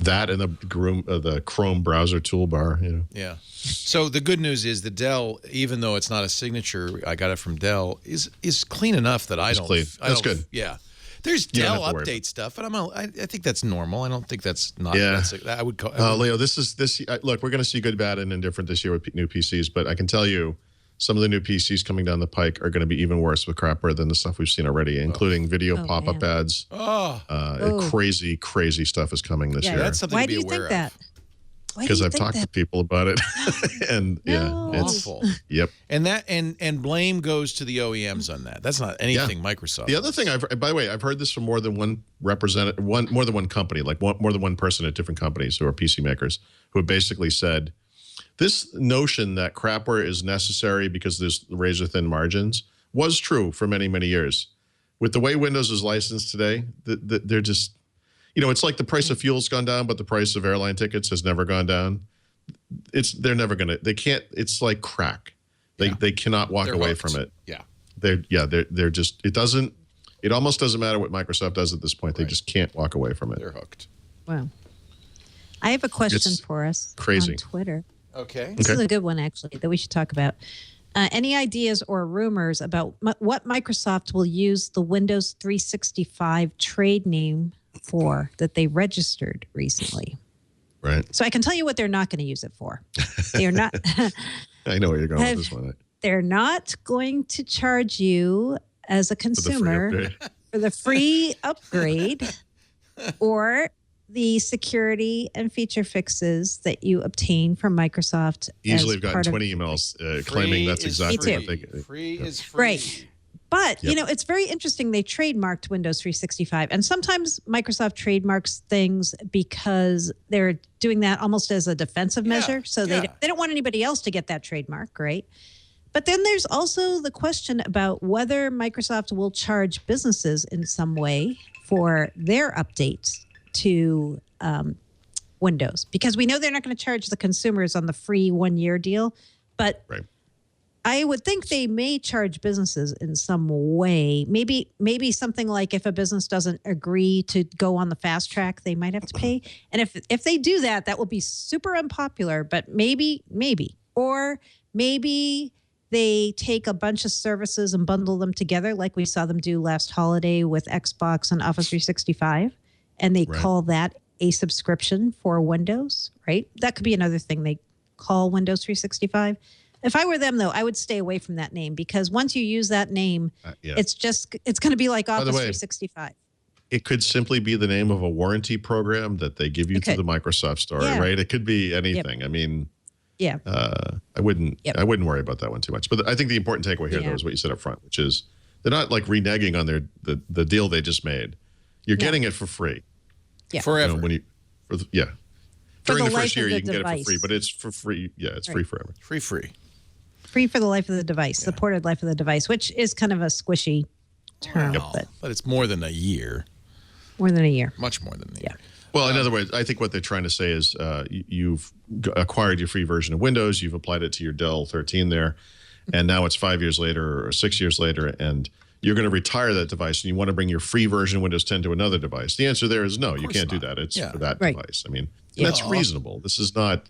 That and the Chrome browser toolbar. You know. Yeah. So the good news is the Dell, even though it's not a signature, I got it from Dell, is clean enough that I don't. Clean. That's good. Yeah. There's Dell update stuff, and I think that's normal. I don't think that's not. Yeah. I would call. Leo, this. Look, we're going to see good, bad, and indifferent this year with new PCs, but I can tell you, some of the new PCs coming down the pike are going to be even worse with crapware than the stuff we've seen already, including video pop-up ads. Crazy, crazy stuff is coming this year. That's something Why to be do you aware think that? Because I've talked to people about it, and it's awful. Yep. And that and blame goes to the OEMs on that. That's not anything Microsoft. The other thing by the way, I've heard this from more than one more than one company, like more than one person at different companies who are PC makers, who have basically said this notion that crapware is necessary because there's razor thin margins was true for many, many years. With the way Windows is licensed today, they're just. You know, it's like the price of fuel's gone down, but the price of airline tickets has never gone down. They're never gonna. They can't. It's like crack. They cannot walk away from it. Yeah. They're just. It doesn't. It almost doesn't matter what Microsoft does at this point. They just can't walk away from it. They're hooked. Wow. I have a question for us crazy. On Twitter. Okay. This is a good one actually that we should talk about. Any ideas or rumors about what Microsoft will use the Windows 365 trade name for that they registered recently? Right. So I can tell you what they're not going to use it for. They are not. I know where you're going with this one. They're not going to charge you as a consumer for the free upgrade or the security and feature fixes that you obtain from Microsoft. Easily have gotten 20 emails claiming that's exactly what they get. Free is free. Right. But, you know, it's very interesting. They trademarked Windows 365. And sometimes Microsoft trademarks things because they're doing that almost as a defensive measure. So they don't want anybody else to get that trademark, right? But then there's also the question about whether Microsoft will charge businesses in some way for their updates to Windows. Because we know they're not going to charge the consumers on the free 1-year deal. But I would think they may charge businesses in some way. Maybe something like if a business doesn't agree to go on the fast track, they might have to pay. And if they do that, that will be super unpopular. But maybe, or maybe they take a bunch of services and bundle them together, like we saw them do last holiday with Xbox and Office 365, and they call that a subscription for Windows. Right? That could be another thing they call Windows 365. If I were them, though, I would stay away from that name because once you use that name, it's going to be like Office 365. It could simply be the name of a warranty program that they give you through the Microsoft Store, right? It could be anything. Yep. I mean, I wouldn't worry about that one too much. But I think the important takeaway here, though, is what you said up front, which is they're not like reneging on the deal they just made. You're getting it for free. Forever. You know, During the first year, you can get it for free, but it's for free. Yeah, it's free forever. Free. Free for the life of the device, supported life of the device, which is kind of a squishy term. But it's more than a year. More than a year. Much more than a year. Well, in other words, I think what they're trying to say is you've acquired your free version of Windows, you've applied it to your Dell 13 there, and now it's 5 years later or 6 years later, and you're going to retire that device, and you want to bring your free version of Windows 10 to another device. The answer there is no, you can't do that. It's for that device. I mean, that's reasonable. This is not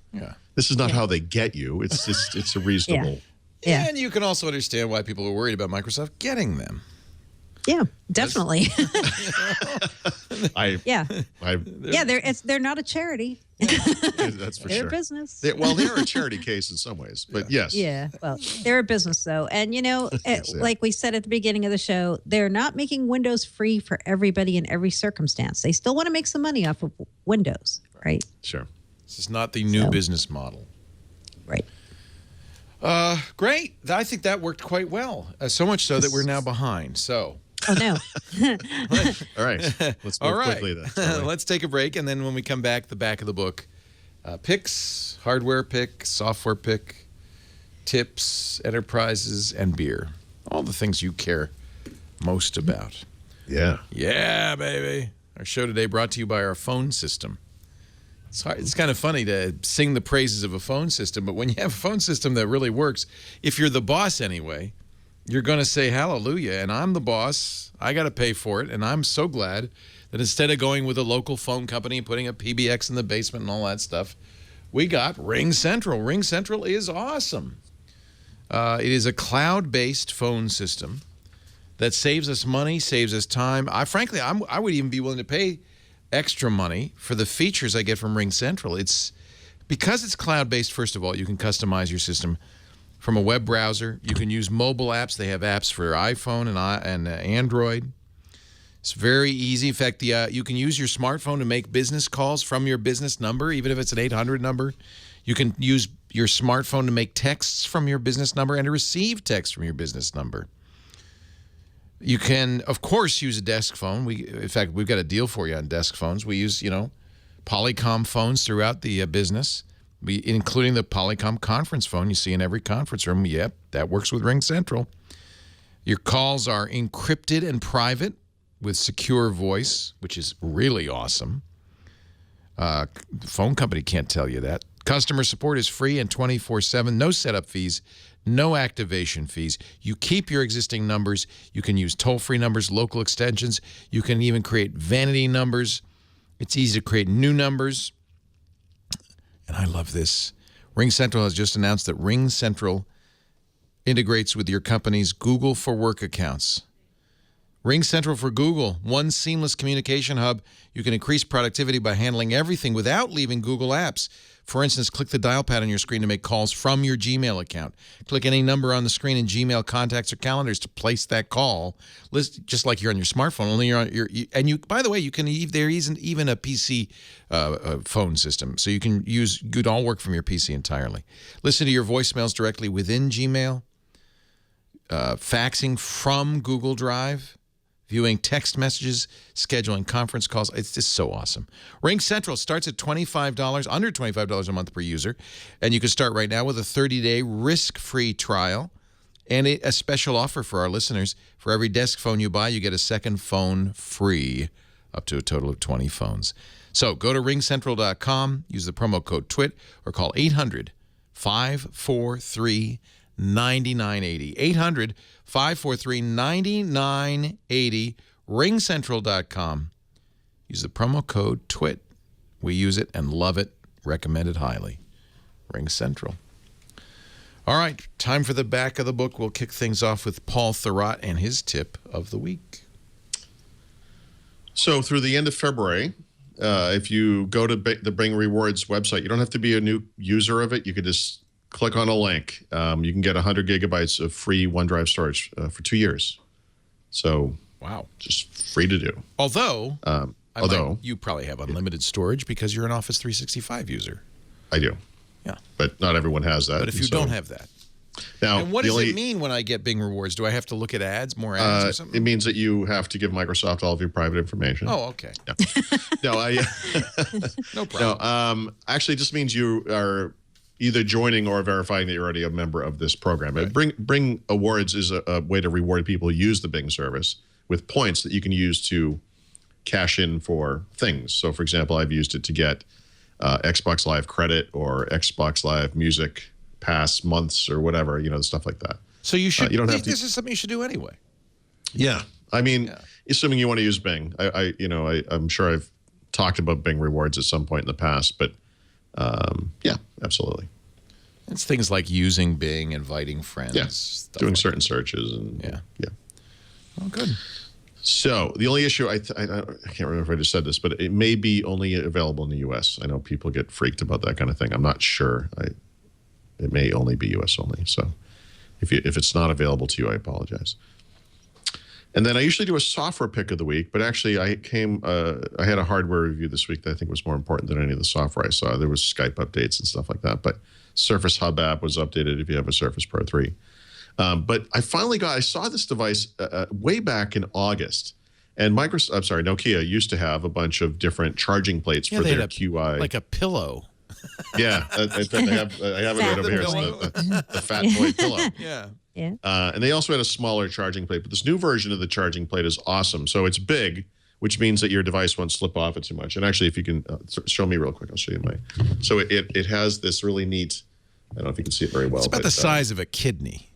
how they get you. It's just it's a reasonable. Yeah. And you can also understand why people are worried about Microsoft getting them. Yeah, definitely. They're not a charity. That's for sure. They're a business. They're a charity case in some ways, but yes. Yeah, well, they're a business though. And like we said at the beginning of the show, they're not making Windows free for everybody in every circumstance. They still want to make some money off of Windows, right? Sure. This is not the new business model. Right. Great. I think that worked quite well. So much so that we're now behind. So. Oh, no. All right. Let's move quickly then. Let's take a break. And then when we come back, the back of the book, picks, hardware pick, software pick, tips, enterprises, and beer. All the things you care most about. Yeah. Yeah, baby. Our show today brought to you by our phone system. It's kind of funny to sing the praises of a phone system, but when you have a phone system that really works, if you're the boss anyway, you're going to say hallelujah, and I'm the boss. I got to pay for it, and I'm so glad that instead of going with a local phone company and putting a PBX in the basement and all that stuff, we got Ring Central. Ring Central is awesome. It is a cloud-based phone system that saves us money, saves us time. I would even be willing to pay extra money for the features I get from Ring Central. Because it's cloud-based, first of all, you can customize your system from a web browser. You can use mobile apps. They have apps for iPhone and Android. It's very easy. In fact, you can use your smartphone to make business calls from your business number, even if it's an 800 number. You can use your smartphone to make texts from your business number and to receive texts from your business number. You can, of course, use a desk phone. In fact, we've got a deal for you on desk phones. We use, Polycom phones throughout the business, including the Polycom conference phone you see in every conference room. Yep, that works with Ring Central. Your calls are encrypted and private with secure voice, which is really awesome. The phone company can't tell you that. Customer support is free and 24/7. No setup fees. No activation fees. You keep your existing numbers. You can use toll-free numbers, local extensions. You can even create vanity numbers. It's easy to create new numbers. And I love this. Ring Central has just announced that Ring Central integrates with your company's Google for Work accounts. Ring Central for Google, one seamless communication hub. You can increase productivity by handling everything without leaving Google Apps. For instance, click the dial pad on your screen to make calls from your Gmail account. Click any number on the screen in Gmail contacts or calendars to place that call, just like you're on your smartphone. Only you're on by the way, you can. There isn't even a PC phone system, so you can it all work from your PC entirely. Listen to your voicemails directly within Gmail. Faxing from Google Drive. Viewing text messages, scheduling conference calls. It's just so awesome. Ring Central starts at $25, under $25 a month per user. And you can start right now with a 30-day risk-free trial and a special offer for our listeners. For every desk phone you buy, you get a second phone free, up to a total of 20 phones. So go to ringcentral.com, use the promo code TWIT, or call 800-543-9980. 800-543-9980, ringcentral.com. Use the promo code TWIT. We use it and love it. Recommend it highly. Ring Central. All right, time for the back of the book. We'll kick things off with Paul Thurrott and his tip of the week. So through the end of February, if you go to the Bing Rewards website, you don't have to be a new user of it. You could just click on a link. You can get 100 gigabytes of free OneDrive storage for 2 years. So, wow, just free to do. Although you probably have unlimited storage because you're an Office 365 user. I do. Yeah. But not everyone has that. But if you don't have that. Now, and what does it mean when I get Bing Rewards? Do I have to look at ads, more ads or something? It means that you have to give Microsoft all of your private information. Oh, okay. Yeah. No, no problem. No, actually, it just means you are either joining or verifying that you're already a member of this program. Right. Bing Awards is a way to reward people who use the Bing service with points that you can use to cash in for things. So, for example, I've used it to get Xbox Live credit or Xbox Live Music Pass months or whatever, stuff like that. So you should. You don't have to. This is something you should do anyway. Yeah, I mean, assuming you want to use Bing, I'm sure I've talked about Bing Rewards at some point in the past, but yeah, absolutely. It's things like using Bing, inviting friends, doing like certain searches, and yeah. Oh, good. So the only issue, I can't remember if I just said this, but it may be only available in the U.S. I know people get freaked about that kind of thing. I'm not sure. It may only be U.S. only. So if it's not available to you, I apologize. And then I usually do a software pick of the week, but actually I had a hardware review this week that I think was more important than any of the software I saw. There was Skype updates and stuff like that, but Surface Hub app was updated if you have a Surface Pro 3. But I saw this device way back in August, and Nokia used to have a bunch of different charging plates for their QI. Like a pillow. Yeah, in fact, I have it right over here. It's the Fat Boy pillow. Yeah. And they also had a smaller charging plate, but this new version of the charging plate is awesome. So it's big, which means that your device won't slip off it too much. And actually, if you can show me real quick, I'll show you So it has this really neat. I don't know if you can see it very well. It's about the size of a kidney.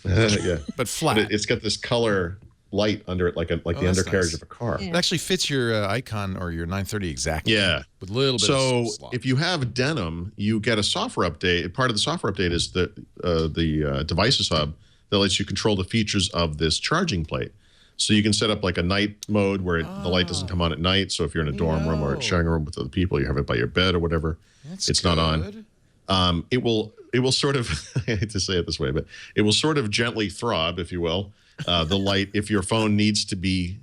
Yeah, but flat. But it's got this color light under it, like the undercarriage of a car. It actually fits your icon or your 930 exactly. Yeah, with a little bit. of slop. If you have Denim, you get a software update. Part of the software update is the Devices Hub that lets you control the features of this charging plate. So you can set up like a night mode where the light doesn't come on at night. So if you're in a dorm room or sharing a room with other people, you have it by your bed or whatever. It's not on. It will sort of, I hate to say it this way, but it will sort of gently throb, if you will, the light if your phone needs to be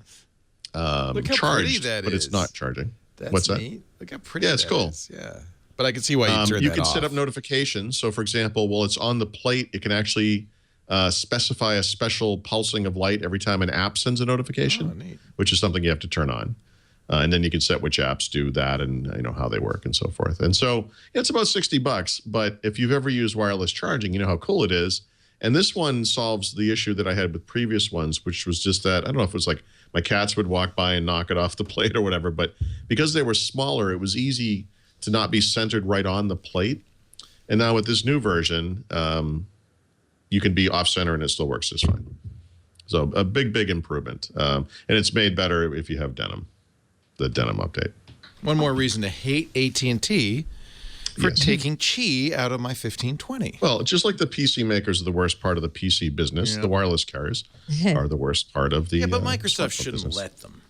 charged, but it's not charging. What's neat. that? Look how pretty it's cool. Is. Yeah. But I can see why you turn that off. You can set up notifications. So, for example, while it's on the plate, it can actually specify a special pulsing of light every time an app sends a notification, which is something you have to turn on. And then you can set which apps do that and how they work and so forth. And so it's about $60, but if you've ever used wireless charging, you know how cool it is. And this one solves the issue that I had with previous ones, which was just that, I don't know if it was like my cats would walk by and knock it off the plate or whatever, but because they were smaller, it was easy to not be centered right on the plate. And now with this new version, you can be off center and it still works just fine. So a big, big improvement. And it's made better if you have Denim. The Denim update. One more reason to hate AT&T for taking Qi out of my 1520. Well, just like the PC makers are the worst part of the PC business, the wireless carriers are the worst part of the but Microsoft shouldn't let them.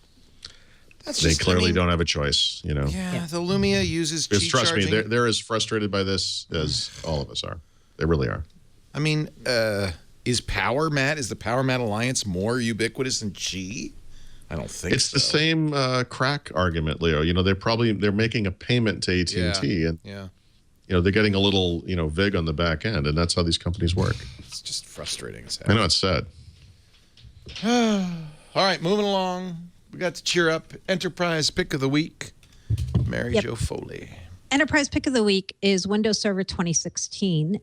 They clearly don't have a is Yeah, the Lumia uses Qi trust charging. me, they're as frustrated by this as all of us are. They really are. I mean, is the Power Mat Alliance more ubiquitous than Qi? I don't think it's the same crack argument, Leo. They're making a payment to AT&T, and they're getting a little vig on the back end, and that's how these companies work. It's just frustrating as hell. I know, it's sad. All right, moving along. We got to cheer up. Enterprise pick of the week. Mary Jo Foley. Enterprise pick of the week is Windows Server 2016.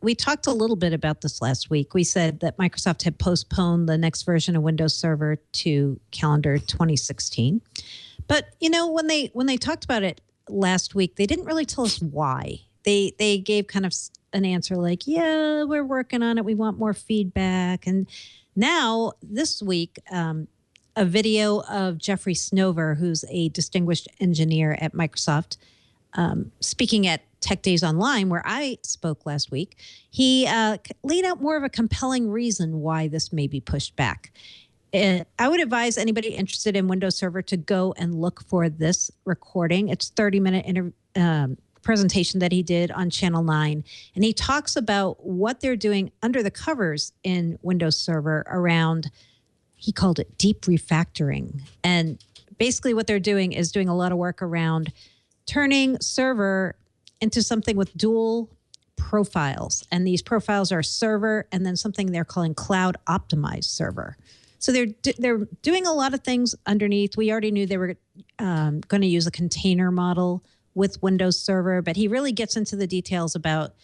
We talked a little bit about this last week. We said that Microsoft had postponed the next version of Windows Server to calendar 2016. But, when they talked about it last week, they didn't really tell us why. They gave kind of an answer like, yeah, we're working on it. We want more feedback. And now this week, a video of Jeffrey Snover, who's a distinguished engineer at Microsoft, speaking at Tech Days Online, where I spoke last week, he laid out more of a compelling reason why this may be pushed back. I would advise anybody interested in Windows Server to go and look for this recording. It's a 30-minute presentation that he did on Channel 9. And he talks about what they're doing under the covers in Windows Server around, he called it deep refactoring. And basically what they're doing is doing a lot of work around turning Server into something with dual profiles. And these profiles are server and then something they're calling cloud optimized server. So they're doing a lot of things underneath. We already knew they were going to use a container model with Windows Server, but he really gets into the details about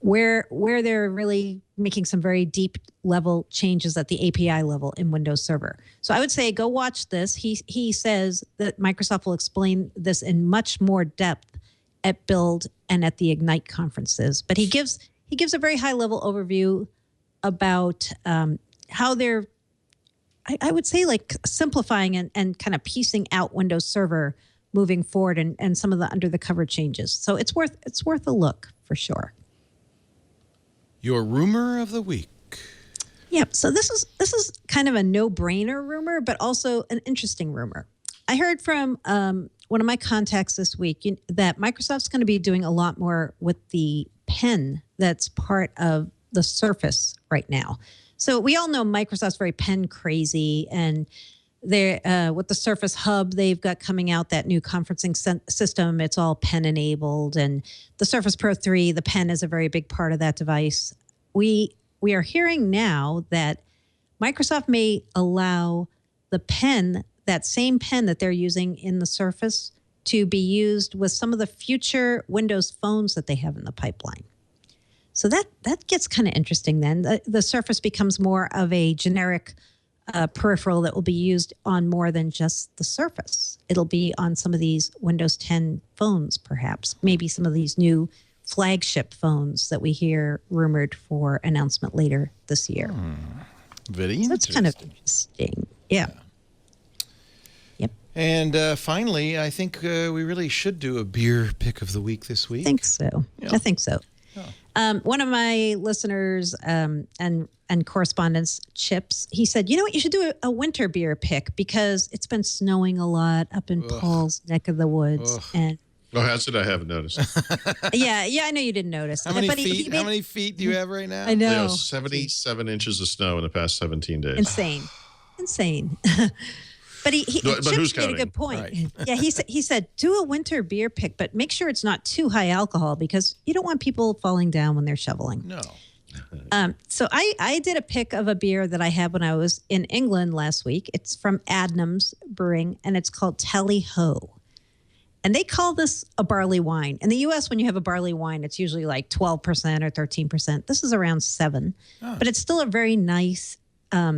where they're really making some very deep level changes at the API level in Windows Server. So I would say go watch this. He says that Microsoft will explain this in much more depth at Build and at the Ignite conferences. But he gives a very high level overview about how they're, I would say, like simplifying and kind of piecing out Windows Server moving forward and some of the under the cover changes. So it's worth a look for sure. Your rumor of the week. Yep. So this is kind of a no-brainer rumor, but also an interesting rumor. I heard from one of my contacts this week that Microsoft's going to be doing a lot more with the pen that's part of the Surface right now. So we all know Microsoft's very pen crazy, and they're with the Surface Hub they've got coming out, that new conferencing system. It's all pen enabled, and the Surface Pro 3, the pen is a very big part of that device. We are hearing now that Microsoft may allow the pen, that same pen that they're using in the Surface, to be used with some of the future Windows phones that they have in the pipeline. So that gets kind of interesting then. The Surface becomes more of a generic peripheral that will be used on more than just the Surface. It'll be on some of these Windows 10 phones, perhaps. Maybe some of these new flagship phones that we hear rumored for announcement later this year. Very interesting. That's kind of interesting. Yeah. Yep. And finally, I think we really should do a beer pick of the week this week. I think so. Yeah. I think so. Yeah. One of my listeners and correspondents, Chips, he said, you know what, you should do a winter beer pick because it's been snowing a lot up in Paul's neck of the woods. And oh, has it? I haven't noticed. yeah, I know you didn't notice. How many feet? How many feet do you have right now? I know. 77 inches of snow in the past 17 days. Insane. But who's Chips made a good point. Right. Yeah, he said do a winter beer pick, but make sure it's not too high alcohol because you don't want people falling down when they're shoveling. No. So I did a pick of a beer that I had when I was in England last week. It's from Adnams Brewing, and it's called Tally Ho. And they call this a barley wine. In the U.S., when you have a barley wine, it's usually like 12% or 13%. This is around 7%. Oh. But it's still a very nice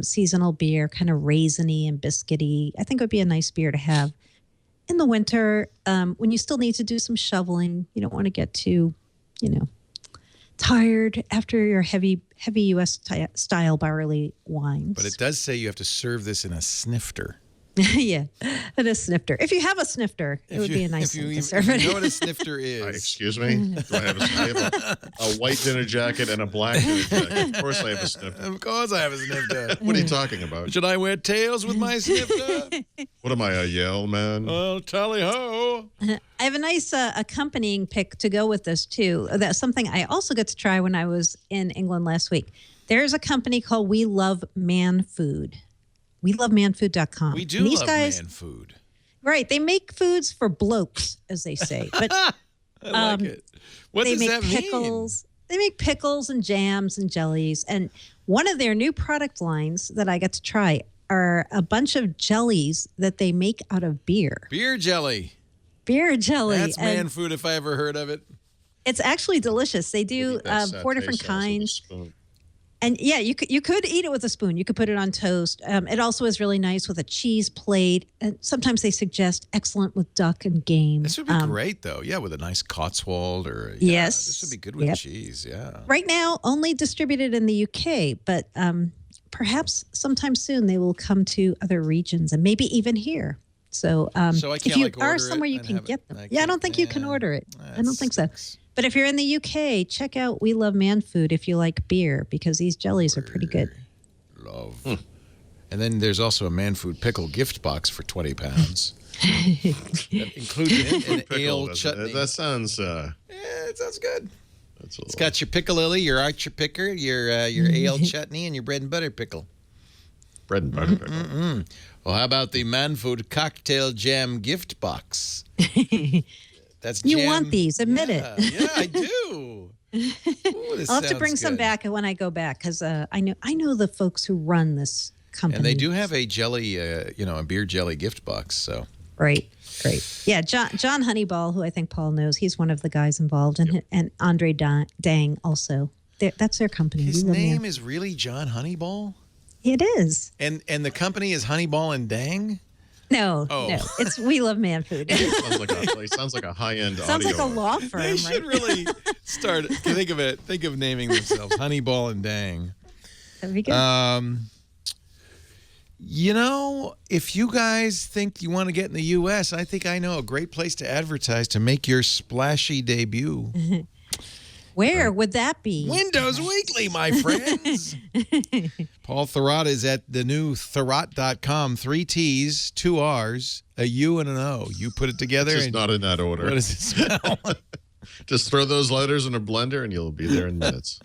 seasonal beer, kind of raisiny and biscuity. I think it would be a nice beer to have in the winter when you still need to do some shoveling. You don't want to get too, tired after your heavy U.S. style barley wines. But it does say you have to serve this in a snifter. Yeah, and a snifter. If you have a snifter, it would be a nice thing to serve it. If you know what a snifter is. Excuse me? Do I have a white dinner jacket and a black dinner jacket? Of course I have a snifter. Of course I have a snifter. What are you talking about? Should I wear tails with my snifter? What am I, a Yale man? Well, tally ho. I have a nice accompanying pick to go with this, too. That's something I also got to try when I was in England last week. There's a company called We Love Man Food. WeLoveManFood.com. We do love man food. Right. They make foods for blokes, as they say. But I like it. What does that mean? They make pickles and jams and jellies. And one of their new product lines that I got to try are a bunch of jellies that they make out of beer. Beer jelly. Beer jelly. That's man food if I ever heard of it. It's actually delicious. They do 4 different kinds. And yeah, you could eat it with a spoon. You could put it on toast. It also is really nice with a cheese plate. And sometimes they suggest excellent with duck and game. This would be great, though. Yeah, with a nice Cotswold or yes, this would be good with cheese. Yeah. Right now, only distributed in the UK, but perhaps sometime soon they will come to other regions and maybe even here. So, so I can't, if you order are somewhere you can get them. I don't think you can order it. I don't think so. But if you're in the UK, check out We Love Man Food if you like beer, because these jellies are pretty good. Love. And then there's also a Man Food pickle gift box for £20. That includes an ale chutney. That sounds... yeah, it sounds good. It's got your pickle-lily, your archer picker, your ale chutney, and your bread and butter pickle. Bread and butter pickle. Well, how about the Man Food cocktail jam gift box? That's you jam. want these? Admit it. Yeah, I do. Ooh, I'll have to bring some back when I go back because I know the folks who run this company. And they do have a jelly, a beer jelly gift box. So great. Yeah, John Honeyball, who I think Paul knows, he's one of the guys involved, and Andre Dang also. That's their company. His name is really John Honeyball? It is. And the company is Honeyball and Dang? No, it's We Love Man Food. sounds like a high-end sounds audio. like a law firm. They should really start. Think of naming themselves Honeyball and Dang. That'd be good. If you guys think you want to get in the U.S., I think I know a great place to advertise to make your splashy debut. Where would that be? Windows Weekly, my friends. Paul Thurrott is at the new Thurrott.com. 3 T's, 2 R's, a U, and an O. You put it together. It's just not in that order. What does it smell? Just throw those letters in a blender and you'll be there in minutes.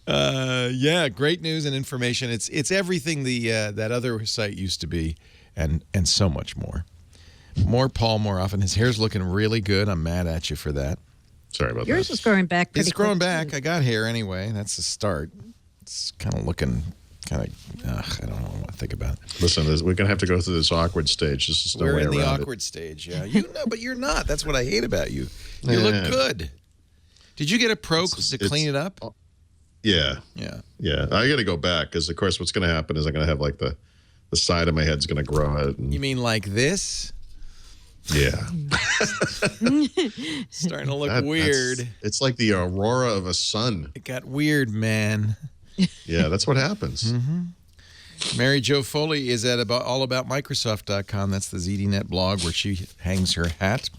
Yeah, great news and information. It's everything that other site used to be, and so much more. More Paul more often. His hair's looking really good. I'm mad at you for that. Sorry about Yours that. is growing back pretty It's growing quick, back. too. I got hair anyway. That's the start. It's kind of looking I don't know what to think about it. Listen, we're going to have to go through this awkward stage. This is no We're way in the around awkward stage, yeah. You know, but you're not. That's what I hate about you. You look good. Did you get a pro to clean it up? Yeah. Yeah. I got to go back because, of course, what's going to happen is I'm going to have like the side of my head's going to grow out. And, You mean like this? yeah. Starting to look weird. It's like the aurora of a sun. It got weird, man. Yeah, that's what happens. Mary Jo Foley is at allaboutmicrosoft.com. That's the ZDNet blog where she hangs her hat.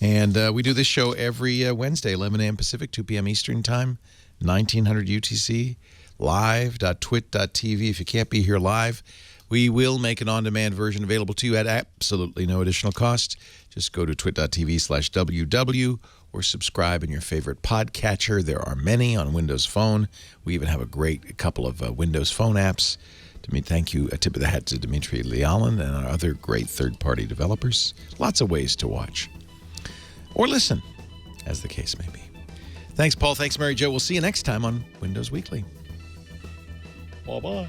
And we do this show every Wednesday, 11 a.m. Pacific, 2 p.m. Eastern Time, 1900 UTC, live.twit.tv. If you can't be here live, we will make an on-demand version available to you at absolutely no additional cost. Just go to twit.tv/WW or subscribe in your favorite podcatcher. There are many on Windows Phone. We even have a couple of Windows Phone apps. Thank you. A tip of the hat to Dimitri Lealin and our other great third-party developers. Lots of ways to watch or listen, as the case may be. Thanks, Paul. Thanks, Mary Jo. We'll see you next time on Windows Weekly. Bye-bye.